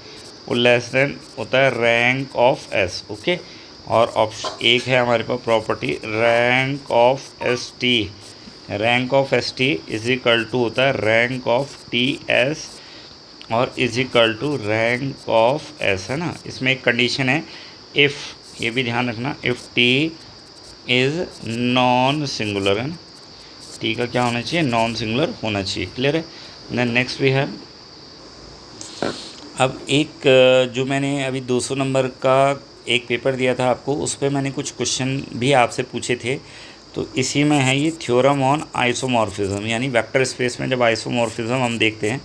वो लेस देन होता है रैंक ऑफ एस। ओके, और ऑप्शन एक है हमारे पास property rank of S T is equal to होता है रैंक ऑफ टी एस और is equal to rank of S, है ना। इसमें एक कंडीशन है, इफ़, ये भी ध्यान रखना, if T is non singular, है ना। टी का क्या होना चाहिए, नॉन सिंगुलर होना चाहिए। क्लियर है। देन नेक्स्ट भी है, अब एक जो मैंने अभी 200 नंबर का एक पेपर दिया था आपको, उस पर मैंने कुछ क्वेश्चन भी आपसे पूछे थे। तो इसी में है ये थ्योरम ऑन आइसोमॉर्फिज्म, यानी वेक्टर स्पेस में जब आइसोमॉर्फिज्म हम देखते हैं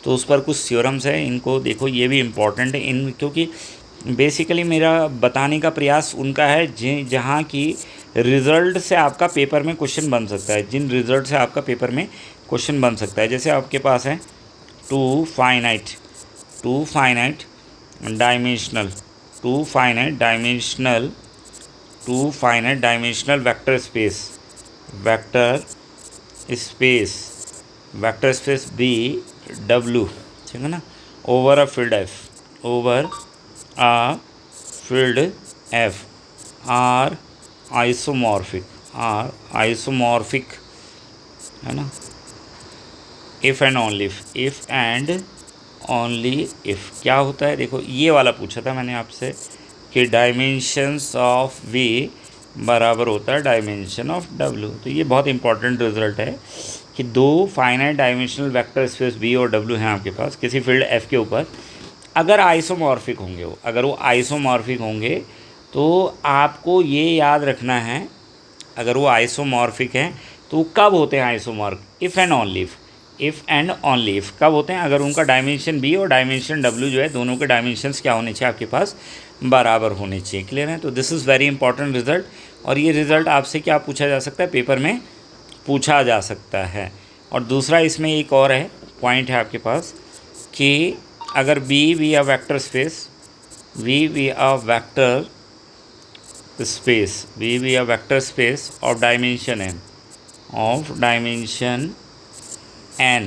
तो उस पर कुछ थ्योरम्स है, इनको देखो, ये भी इम्पॉर्टेंट है इन, क्योंकि बेसिकली मेरा बताने का प्रयास उनका है जहाँ की रिज़ल्ट से आपका पेपर में क्वेश्चन बन सकता है, जिन रिज़ल्ट से आपका पेपर में क्वेश्चन बन सकता है। जैसे आपके पास है two finite dimensional vector space B W, ठीक है ना, over a field F are isomorphic, है ना। इफ़ एंड ओनली इफ़ क्या होता है, देखो ये वाला पूछा था मैंने आपसे कि डायमेंशंस ऑफ वी बराबर होता है डायमेंशन ऑफ डब्ल्यू। तो ये बहुत इंपॉर्टेंट रिजल्ट है कि दो finite dimensional vector space B और डब्ल्यू हैं आपके पास किसी फील्ड एफ के ऊपर, अगर आइसोमॉर्फिक होंगे तो आपको ये याद रखना है, अगर वो आइसोमॉर्फिक हैं तो कब होते हैं आइसोमॉर्फ, इफ़ एंड ओनली इफ़ कब होते हैं, अगर उनका डायमेंशन बी और डायमेंशन डब्ल्यू जो है, दोनों के डायमेंशंस क्या होने चाहिए आपके पास, बराबर होने चाहिए। क्लियर है। तो this is very important result, और ये रिज़ल्ट आपसे क्या पूछा जा सकता है, पेपर में पूछा जा सकता है। और दूसरा इसमें एक और है पॉइंट है आपके पास कि अगर B V a vector space of dimension n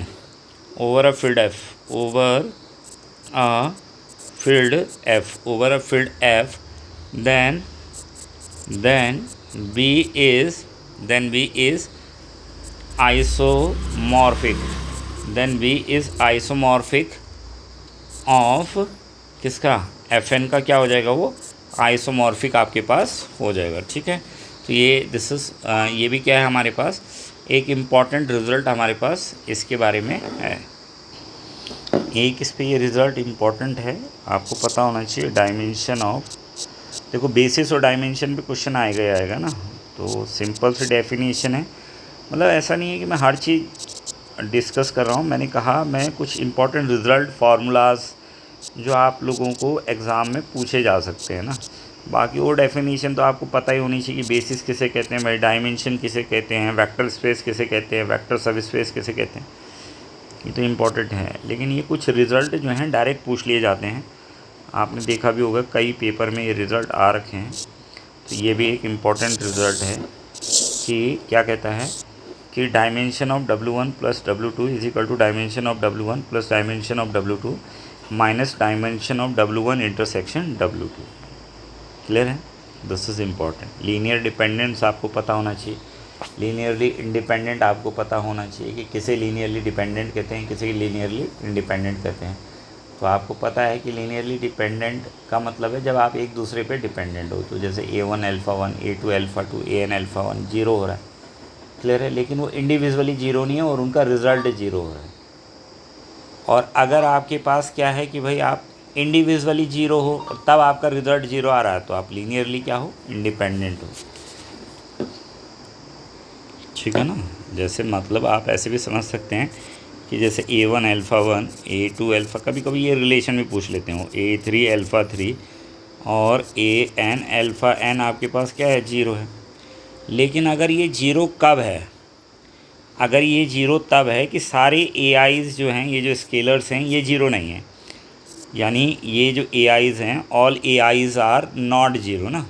over a field f, then B is isomorphic of किसका, Fn का क्या हो जाएगा, वो आइसोमॉर्फिक आपके पास हो जाएगा। ठीक है। तो ये ये भी क्या है हमारे पास, एक इम्पॉर्टेंट रिज़ल्ट हमारे पास इसके बारे में है। एक इस पे ये रिज़ल्ट इम्पॉर्टेंट है, आपको पता होना चाहिए, डायमेंशन ऑफ, देखो बेसिस और डायमेंशन पे क्वेश्चन आएगा ना। तो सिंपल सी डेफिनेशन है, मतलब ऐसा नहीं है कि मैं हर चीज़ डिस्कस कर रहा हूँ। मैंने कहा मैं कुछ इंपॉर्टेंट रिज़ल्ट फार्मूलाज जो आप लोगों को एग्ज़ाम में पूछे जा सकते हैं ना, बाकी वो डेफिनेशन तो आपको पता ही होनी चाहिए कि बेसिस किसे कहते हैं भाई, डायमेंशन किसे कहते हैं, वेक्टर स्पेस किसे कहते हैं, वेक्टर सब स्पेस किसे कहते हैं, ये तो इम्पोर्टेंट है। लेकिन ये कुछ रिज़ल्ट जो हैं डायरेक्ट पूछ लिए जाते हैं। आपने देखा भी होगा कई पेपर में ये रिज़ल्ट आ रखे हैं। तो ये भी एक इम्पॉर्टेंट रिज़ल्ट है कि क्या कहता है कि dimension of W1 plus W2 is equal to dimension of W1 plus dimension of W2 minus dimension of W1 intersection W2। Clear है? This is important. Linear dependence आपको पता होना चाहिए, लीनियरली इंडिपेंडेंट आपको पता होना चाहिए कि किसे लीनियरली डिपेंडेंट कहते हैं, किसे लीनियरली इंडिपेंडेंट कहते हैं। तो आपको पता है कि लीनियरली डिपेंडेंट का मतलब है जब आप एक दूसरे पे डिपेंडेंट हो। तो जैसे A1 alpha 1, A2 alpha 2, AN alpha 1 zero हो रहा है, क्लियर है, लेकिन वो इंडिविजुअली जीरो नहीं है और उनका रिज़ल्ट जीरो हो रहा है। और अगर आपके पास क्या है कि भाई आप इंडिविजुअली जीरो हो और तब आपका रिज़ल्ट जीरो आ रहा है, तो आप लीनियरली क्या हो, इंडिपेंडेंट हो। ठीक है ना? जैसे मतलब आप ऐसे भी समझ सकते हैं कि जैसे A1 अल्फ़ा 1, A2 अल्फ़ा, कभी कभी ये रिलेशन भी पूछ लेते हो, A3 अल्फ़ा 3 और AN अल्फ़ा n आपके पास क्या है, जीरो है। लेकिन अगर ये जीरो कब है, अगर ये जीरो तब है कि सारे AIs जो हैं, ये जो स्केलर्स हैं, ये जीरो नहीं हैं। यानी ये जो AIs हैं, all AIs are not zero ना,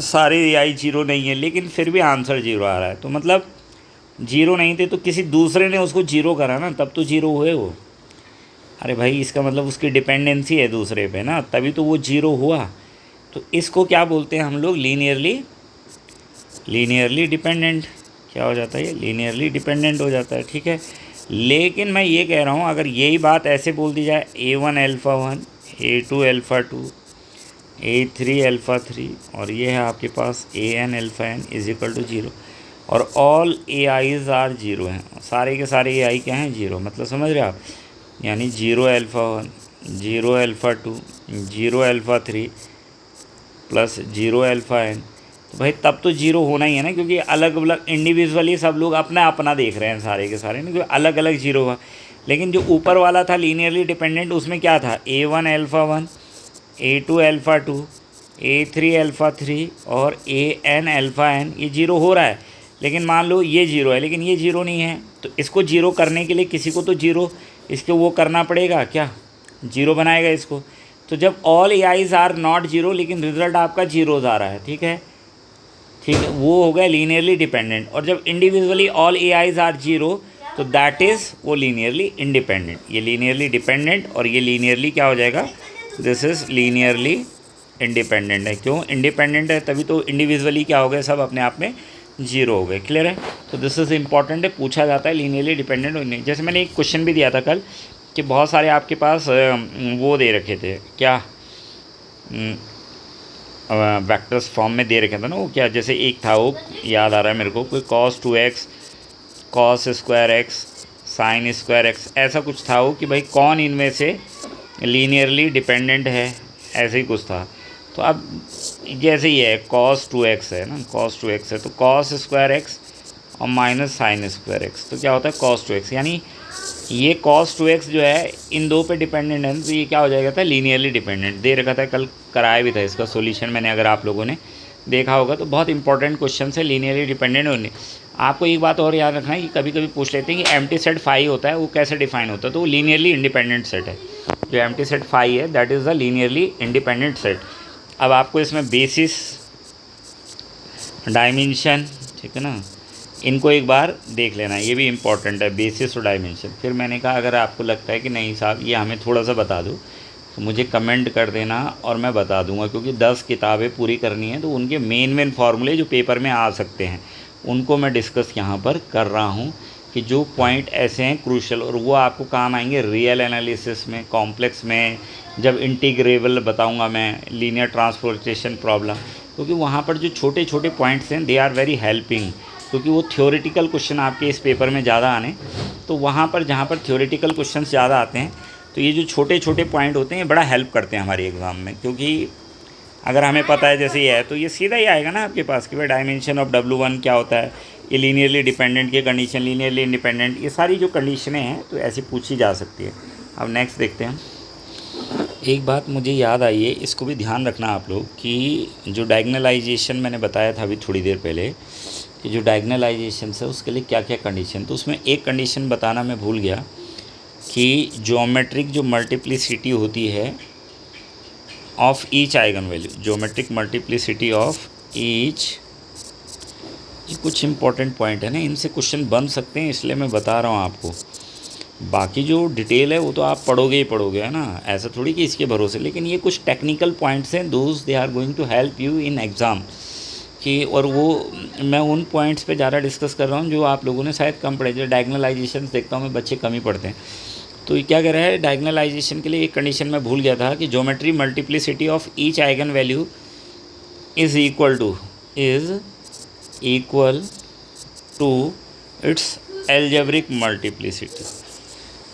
सारे AI जीरो नहीं है, लेकिन फिर भी आंसर जीरो आ रहा है। तो मतलब जीरो नहीं थे तो किसी दूसरे ने उसको जीरो करा ना, तब तो जीरो हुए वो। अरे भाई इसका मतलब उसकी डिपेंडेंसी है दूसरे पे ना, तभी तो वो जीरो हुआ। तो इसको क्या बोलते हैं हम लोग, लीनियरली डिपेंडेंट। क्या हो जाता है ये, लीनियरली डिपेंडेंट हो जाता है। ठीक है, लेकिन मैं ये कह रहा हूँ अगर यही बात ऐसे बोल दी जाए, A1 alpha 1, A2 alpha 2, A3 alpha 3 और ये है आपके पास AN alpha n is equal to zero, और ऑल AIs आर जीरो हैं, सारे के सारे AI क्या हैं, जीरो। मतलब समझ रहे आप, यानी 0 alpha 1, 0 alpha 2, 0 alpha 3 plus 0 alpha n। तो भाई तब तो जीरो होना ही है ना, क्योंकि अलग अलग इंडिविजुअली सब लोग अपना अपना देख रहे हैं सारे के सारे ना, क्योंकि अलग अलग जीरो हुआ। लेकिन जो ऊपर वाला था लीनियरली डिपेंडेंट, उसमें क्या था, A1 alpha 1, A2 alpha 2, A3 alpha 3 और AN अल्फ़ा n, ये जीरो हो रहा है। लेकिन मान लो ये जीरो है लेकिन ये जीरो नहीं है, तो इसको जीरो करने के लिए किसी को तो जीरो इसके वो करना पड़ेगा, क्या जीरो बनाएगा इसको। तो जब all AIs are not zero लेकिन रिजल्ट आपका जीरोज आ रहा है, ठीक है, वो हो गया लीनियरली डिपेंडेंट। और जब individually all AIs are zero, तो दैट इज़ वो लीनियरली इंडिपेंडेंट। ये लीनियरली डिपेंडेंट और ये लीनियरली क्या हो जाएगा, दिस इज़ लीनियरली इंडिपेंडेंट है। क्यों इंडिपेंडेंट है, तभी तो इंडिविजुअली क्या हो गए, सब अपने आप में जीरो हो गए। क्लियर है? तो दिस इज़ इंपॉर्टेंट है, पूछा जाता है लीनियरली डिपेंडेंट और नहीं। जैसे मैंने एक क्वेश्चन भी दिया था कल कि बहुत सारे आपके पास वो दे रखे थे, क्या वेक्टर्स फॉर्म में दे रखे थे ना, वो क्या, जैसे एक था वो याद आ रहा है मेरे को, कोई cos 2x, cos square x, sin square x, ऐसा कुछ था वो कि भाई कौन इनमें से लीनियरली डिपेंडेंट है, ऐसे ही कुछ था। तो अब जैसे ही है cos 2x है ना, cos 2x है, तो cos स्क्वायर x और माइनस sin स्क्वायर x, तो क्या होता है cos 2x, यानी ये cos 2x जो है इन दो पे डिपेंडेंट है, तो ये क्या हो जाएगा था, लीनियरली डिपेंडेंट। दे रखा था कल, कराया भी था इसका सॉल्यूशन मैंने, अगर आप लोगों ने देखा होगा तो बहुत इंपॉर्टेंट क्वेश्चन है लीनियरली डिपेंडेंट होने। आपको एक बात और याद रखना है कि कभी कभी पूछ लेते हैं कि एम्प्टी सेट फाई होता है, वो कैसे डिफाइन होता है, तो वो लीनियरली इंडिपेंडेंट सेट है। जो एम्प्टी सेट फाई है that is the linearly independent set. अब आपको इसमें बेसिस, डायमेंशन, ठीक है ना, इनको एक बार देख लेना, ये भी इम्पॉर्टेंट है, बेसिस और डायमेंशन। फिर मैंने कहा अगर आपको लगता है कि नहीं साहब ये हमें थोड़ा सा बता दो, तो मुझे कमेंट कर देना और मैं बता दूंगा, क्योंकि 10 किताबें पूरी करनी है, तो उनके मेन फार्मूले जो पेपर में आ सकते हैं उनको मैं डिस्कस यहाँ पर कर रहा हूँ, कि जो पॉइंट ऐसे हैं क्रूशल, और वो आपको काम आएंगे रियल एनालिसिस में, कॉम्प्लेक्स में, जब इंटीग्रेबल बताऊँगा मैं, लीनियर ट्रांसपोर्टेशन प्रॉब्लम, क्योंकि वहाँ पर जो छोटे छोटे पॉइंट्स हैं दे आर वेरी हेल्पिंग, क्योंकि वो थ्योरेटिकल क्वेश्चन आपके इस पेपर में ज़्यादा आने, तो वहाँ पर जहाँ पर थ्योरेटिकल क्वेश्चन ज़्यादा आते हैं, तो ये जो छोटे छोटे पॉइंट होते हैं ये बड़ा हेल्प करते हैं हमारे एग्ज़ाम में, क्योंकि अगर हमें पता है जैसे ये है तो ये सीधा ही आएगा ना आपके पास कि भाई डायमेंशन ऑफ W1 क्या होता है, ये लीनियरली डिपेंडेंट की कंडीशन, लीनियरली इंडिपेंडेंट, ये सारी जो कंडीशनें हैं तो ऐसी पूछी जा सकती है। अब नेक्स्ट देखते हैं। एक बात मुझे याद आई है, इसको भी ध्यान रखना आप लोग कि जो डायगनलाइजेशन मैंने बताया था अभी थोड़ी देर पहले कि जो डायगनलाइजेशन है उसके लिए क्या क्या कंडीशन, तो उसमें एक कंडीशन बताना मैं भूल गया कि ज्योमेट्रिक जो मल्टीप्लिसिटी होती है of each eigen value, geometric multiplicity of each, ये कुछ इंपॉर्टेंट पॉइंट है ना, इनसे क्वेश्चन बन सकते हैं इसलिए मैं बता रहा हूँ आपको। बाकी जो डिटेल है वो तो आप पढ़ोगे ही पढ़ोगे, है ना, ऐसा थोड़ी कि इसके भरोसे, लेकिन ये कुछ टेक्निकल पॉइंट्स हैं, those they are going to help you in exam कि, और वो मैं उन पॉइंट्स पे ज़्यादा डिस्कस कर रहा हूँ जो आप लोगों ने शायद कम पढ़े। जो डायगनलाइजेशन देखता हूँ मैं बच्चे कम ही पढ़ते हैं। तो ये क्या कह रहा है, डायगनलाइजेशन के लिए एक कंडीशन मैं भूल गया था कि geometry multiplicity of each eigen value is equal to its algebraic multiplicity,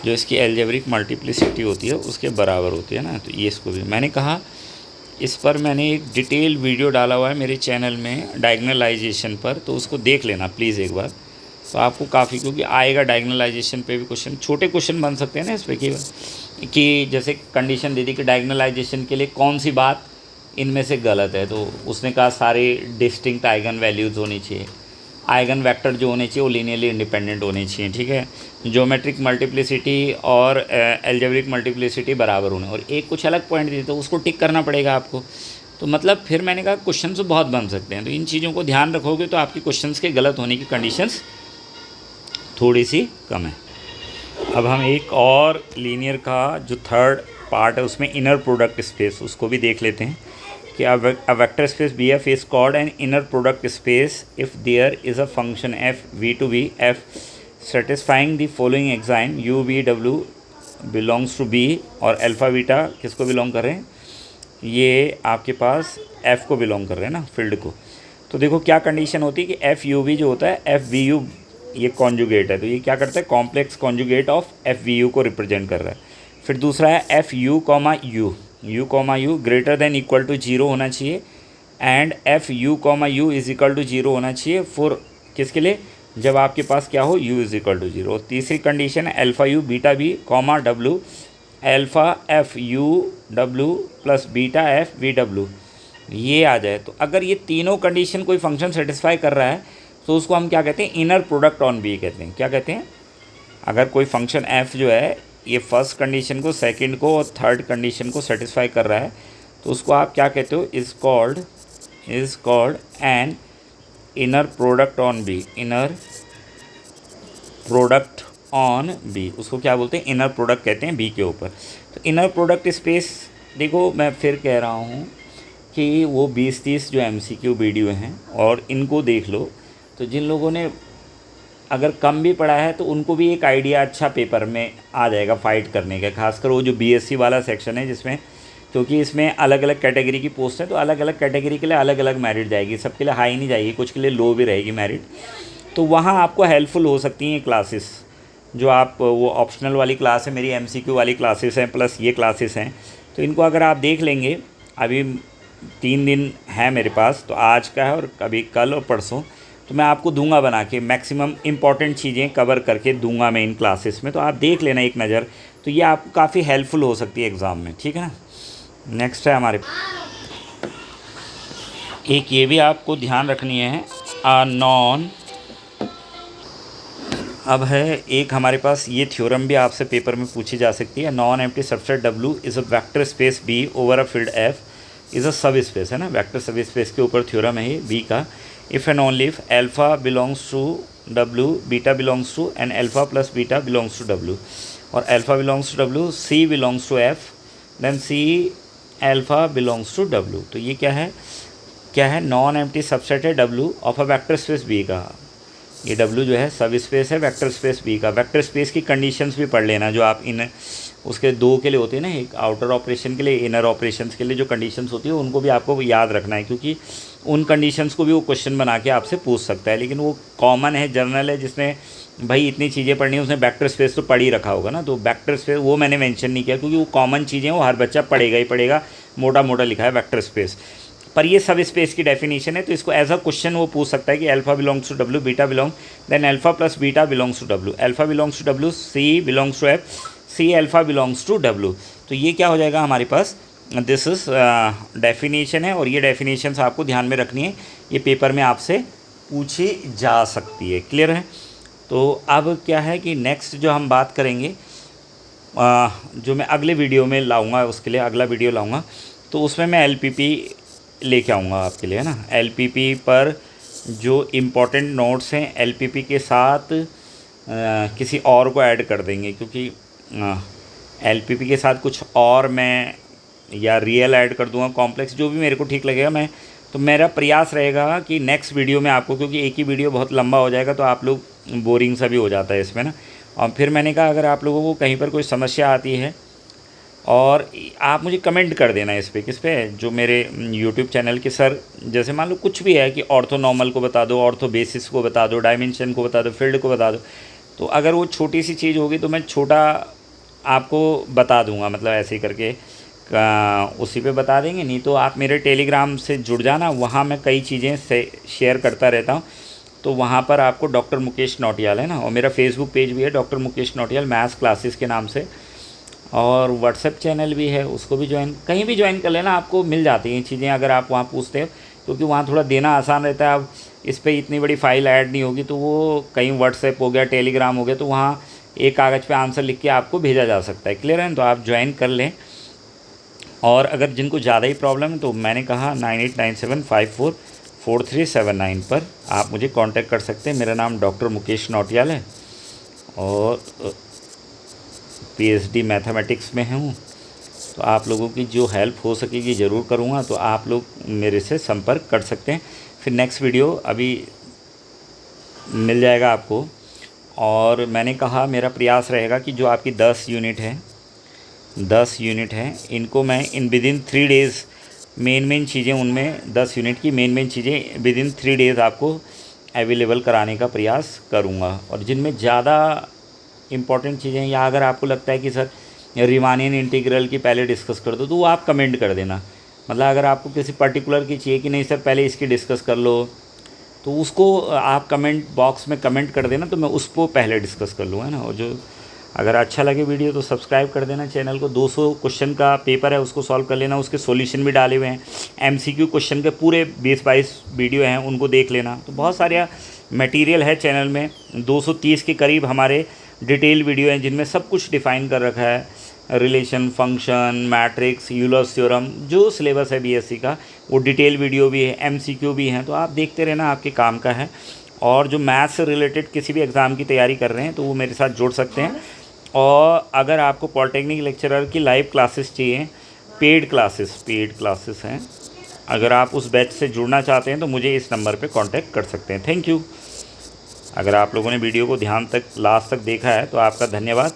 जो इसकी एल्जेब्रिक मल्टीप्लिसिटी होती है उसके बराबर होती है ना। तो ये इसको भी मैंने कहा, इस पर मैंने एक डिटेल वीडियो डाला हुआ है मेरे चैनल में डायगनलाइजेशन पर, तो उसको देख लेना प्लीज़ एक बार, तो आपको काफ़ी, क्योंकि आएगा डायगनलाइजेशन पे भी क्वेश्चन, छोटे क्वेश्चन बन सकते हैं ना इस पर कि जैसे कंडीशन दे दी कि डायगनलाइजेशन के लिए कौन सी बात इनमें से गलत है, तो उसने कहा सारे डिस्टिंक्ट आइगन वैल्यूज़ होनी चाहिए, आइगन वेक्टर जो होने चाहिए वो लीनियरली इंडिपेंडेंट होने चाहिए, ठीक है, ज्योमेट्रिक मल्टीप्लिसिटी और एल्जेब्रिक मल्टीप्लिसिटी बराबर होने, और एक कुछ अलग पॉइंट दिए तो उसको टिक करना पड़ेगा आपको। तो मतलब फिर मैंने कहा क्वेश्चन तो बहुत बन सकते हैं, तो इन चीज़ों को ध्यान रखोगे तो आपकी क्वेश्चंस के गलत होने की कंडीशंस थोड़ी सी कम है। अब हम एक और लीनियर का जो थर्ड पार्ट है उसमें इनर प्रोडक्ट स्पेस, उसको भी देख लेते हैं कि a vector space BF is called an inner product space if there is a function f v to v f satisfying the following axiom u v w belongs to b, और alpha beta किसको belong कर रहे हैं, ये आपके पास f को belong कर रहे हैं ना, फील्ड को। तो देखो क्या कंडीशन होती है कि एफ यू वी जो होता है, एफ वी यू ये कॉन्जुगेट है, तो ये क्या करता है, complex conjugate of F V U को रिप्रेजेंट कर रहा है। फिर दूसरा है F U comma U greater than equal to zero होना चाहिए, and F U comma U is equal to zero होना चाहिए फॉर किसके लिए, जब आपके पास क्या हो, U is equal to zero. तीसरी कंडीशन है alpha U beta B comma W, alpha F U W plus beta F V W, ये आ जाए। तो अगर ये तीनों कंडीशन कोई फंक्शन सेटिस्फाई कर रहा है तो उसको हम क्या कहते हैं, इनर प्रोडक्ट ऑन बी कहते हैं। क्या कहते हैं, अगर कोई फंक्शन एफ जो है ये फर्स्ट कंडीशन को, सेकंड को और थर्ड कंडीशन को सेटिस्फाई कर रहा है तो उसको आप क्या कहते हो, is called an inner product on B, inner product on B, उसको क्या बोलते हैं, इनर प्रोडक्ट कहते हैं बी के ऊपर। तो इनर प्रोडक्ट स्पेस, देखो मैं फिर कह रहा हूँ कि वो 20-30 जो MCQ वीडियो हैं और इनको देख लो, तो जिन लोगों ने अगर कम भी पढ़ा है तो उनको भी एक आइडिया अच्छा पेपर में आ जाएगा फाइट करने का, खासकर वो जो BSc वाला सेक्शन है जिसमें, क्योंकि इसमें अलग अलग कैटेगरी की पोस्ट है, तो अलग अलग कैटेगरी के लिए अलग अलग मेरिट जाएगी, सबके लिए हाई नहीं जाएगी, कुछ के लिए लो भी रहेगी मेरिट। तो वहाँ आपको हेल्पफुल हो सकती हैं क्लासेस, जो आप वो ऑप्शनल वाली क्लास है, मेरी MCQ वाली क्लासेस हैं प्लस ये क्लासेस हैं, तो इनको अगर आप देख लेंगे, अभी 3 दिन है मेरे पास, तो आज का है और कभी कल और परसों, तो मैं आपको दूंगा बना के, मैक्सिमम इंपॉर्टेंट चीज़ें कवर करके दूंगा मैं इन क्लासेस में, तो आप देख लेना एक नज़र, तो ये आपको काफ़ी हेल्पफुल हो सकती है एग्ज़ाम में, ठीक है ना। नेक्स्ट है हमारे, एक ये भी आपको ध्यान रखनी है, नॉन, अब है एक हमारे पास ये थ्योरम भी आपसे पेपर में पूछी जा सकती है, non empty subset W is a vector space B over a field F is a सब स्पेस, है ना, वेक्टर सब स्पेस के ऊपर थ्योरम है ये B का। If and only if alpha belongs to W, beta belongs to, and alpha plus beta belongs to W, और alpha belongs to W, C belongs to F, then C alpha belongs to W। तो ये क्या है, non empty subset है W of a vector space B का, ये W जो है सब स्पेस है वेक्टर स्पेस B का। वेक्टर स्पेस की कंडीशंस भी पढ़ लेना, जो आप इन उसके दो के लिए होती है ना, एक आउटर ऑपरेशन के लिए, इनर ऑपरेशंस के लिए जो कंडीशंस होती है उनको भी आपको याद रखना है, क्योंकि उन कंडीशंस को भी वो क्वेश्चन बना के आपसे पूछ सकता है, लेकिन वो कॉमन है, जनरल है, जिसने भाई इतनी चीज़ें पढ़नी है, उसने वेक्टर स्पेस तो पढ़ ही रखा होगा ना, तो वेक्टर स्पेस वो मैंने मेंशन नहीं किया क्योंकि वो कॉमन चीज़ें वो हर बच्चा पढ़ेगा ही पढ़ेगा, मोटा मोटा लिखा है वेक्टर स्पेस। पर ये सब स्पेस की डेफिनेशन है, तो इसको एज अ क्वेश्चन वो पूछ सकता है कि alpha belongs to W, beta belong, then alpha plus beta belongs to W, alpha belongs to W, C belongs to F, C alpha belongs to W. तो ये क्या हो जाएगा हमारे पास, दिस इज डेफिनेशन है, और ये डेफिनेशन आपको ध्यान में रखनी है, ये पेपर में आपसे पूछी जा सकती है। क्लियर है? तो अब क्या है कि नेक्स्ट जो हम बात करेंगे, जो मैं अगले वीडियो में लाऊंगा, उसके लिए अगला वीडियो लाऊंगा, तो उसमें मैं एलपीपी लेके आऊँगा आपके लिए, है ना। एलपीपी पर जो इम्पोर्टेंट नोट्स हैं एलपीपी के साथ किसी और को ऐड कर देंगे, क्योंकि एलपीपी के साथ कुछ और मैं या रियल ऐड कर दूंगा, कॉम्प्लेक्स, जो भी मेरे को ठीक लगेगा। मैं तो मेरा प्रयास रहेगा कि नेक्स्ट वीडियो में आपको, क्योंकि एक ही वीडियो बहुत लंबा हो जाएगा तो आप लोग बोरिंग सा भी हो जाता है इसमें ना। और फिर मैंने कहा अगर आप लोगों को कहीं पर कोई समस्या आती है और आप मुझे कमेंट कर देना इस पे, किस पे, जो मेरे यूट्यूब चैनल के सर, जैसे मान लो कुछ भी है कि ऑर्थो नॉर्मल को बता दो, ऑर्थो बेसिस को बता दो, डायमेंशन को बता दो, फील्ड को बता दो, तो अगर वो छोटी सी चीज़ होगी तो मैं छोटा आपको बता दूंगा, मतलब ऐसे ही करके उसी पे बता देंगे। नहीं तो आप मेरे टेलीग्राम से जुड़ जाना, वहाँ मैं कई चीज़ें से शेयर करता रहता हूँ, तो वहाँ पर आपको डॉक्टर मुकेश नौटियाल है ना, और मेरा फेसबुक पेज भी है doctor Mukesh Nautiyal maths classes के नाम से, और व्हाट्सएप चैनल भी है, उसको भी ज्वाइन, कहीं भी ज्वाइन कर लेना, आपको मिल जाती हैं चीज़ें अगर आप वहाँ पूछते हो, क्योंकि वहाँ थोड़ा देना आसान रहता है। अब इस पर इतनी बड़ी फ़ाइल ऐड नहीं होगी, तो वो कहीं व्हाट्सएप हो गया, टेलीग्राम हो गया, तो वहाँ एक कागज़ पे आंसर लिख के आपको भेजा जा सकता है। क्लियर है? तो आप ज्वाइन कर लें। और अगर जिनको ज़्यादा ही प्रॉब्लम है तो मैंने कहा 9897544379 पर आप मुझे कांटेक्ट कर सकते हैं। मेरा नाम डॉक्टर मुकेश नौटियाल है और पीएचडी मैथमेटिक्स में हूँ, तो आप लोगों की जो हेल्प हो सकेगी ज़रूर करूँगा, तो आप लोग मेरे से संपर्क कर सकते हैं। फिर नेक्स्ट वीडियो अभी मिल जाएगा आपको। और मैंने कहा मेरा प्रयास रहेगा कि जो आपकी 10 यूनिट हैं, इनको मैं इन विदिन 3 डेज़ मेन चीज़ें, उनमें 10 यूनिट की मेन चीज़ें विदिन 3 डेज़ आपको अवेलेबल कराने का प्रयास करूँगा। और जिनमें ज़्यादा इम्पॉर्टेंट चीज़ें, या अगर आपको लगता है कि सर रीमानियन इंटीग्रल की पहले डिस्कस कर दो, तो वो आप कमेंट कर देना। मतलब अगर आपको किसी पर्टिकुलर की चाहिए कि नहीं सर पहले इसकी डिस्कस कर लो, तो उसको आप कमेंट बॉक्स में कमेंट कर देना, तो मैं उसको पहले डिस्कस कर लूँगा ना। और जो अगर अच्छा लगे वीडियो तो सब्सक्राइब कर देना चैनल को। 200 क्वेश्चन का पेपर है, उसको सॉल्व कर लेना, उसके सॉल्यूशन भी डाले हुए हैं, एमसीक्यू क्वेश्चन के पूरे 20-22 वीडियो हैं, उनको देख लेना। तो बहुत सारा मटेरियल है चैनल में, 230 के करीब हमारे डिटेल वीडियो हैं जिनमें सब कुछ डिफ़ाइन कर रखा है, relation, function, matrix, Euler's theorem, जो सिलेबस है बीएससी का, वो डिटेल वीडियो भी है, एमसीक्यू भी हैं। तो आप देखते रहना, आपके काम का है। और जो मैथ्स से रिलेटेड किसी भी एग्ज़ाम की तैयारी कर रहे हैं तो वो मेरे साथ जुड़ सकते हैं। और अगर आपको पॉलिटेक्निक लेक्चरर की लाइव क्लासेस चाहिए, पेड क्लासेस हैं, अगर आप उस बैच से जुड़ना चाहते हैं तो मुझे इस नंबर पे कांटेक्ट कर सकते हैं। Thank you. अगर आप लोगों ने वीडियो को ध्यान तक लास्ट तक देखा है तो आपका धन्यवाद,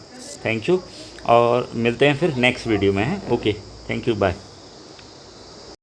थैंक यू। और मिलते हैं फिर नेक्स्ट वीडियो में, है ओके, थैंक यू, बाय।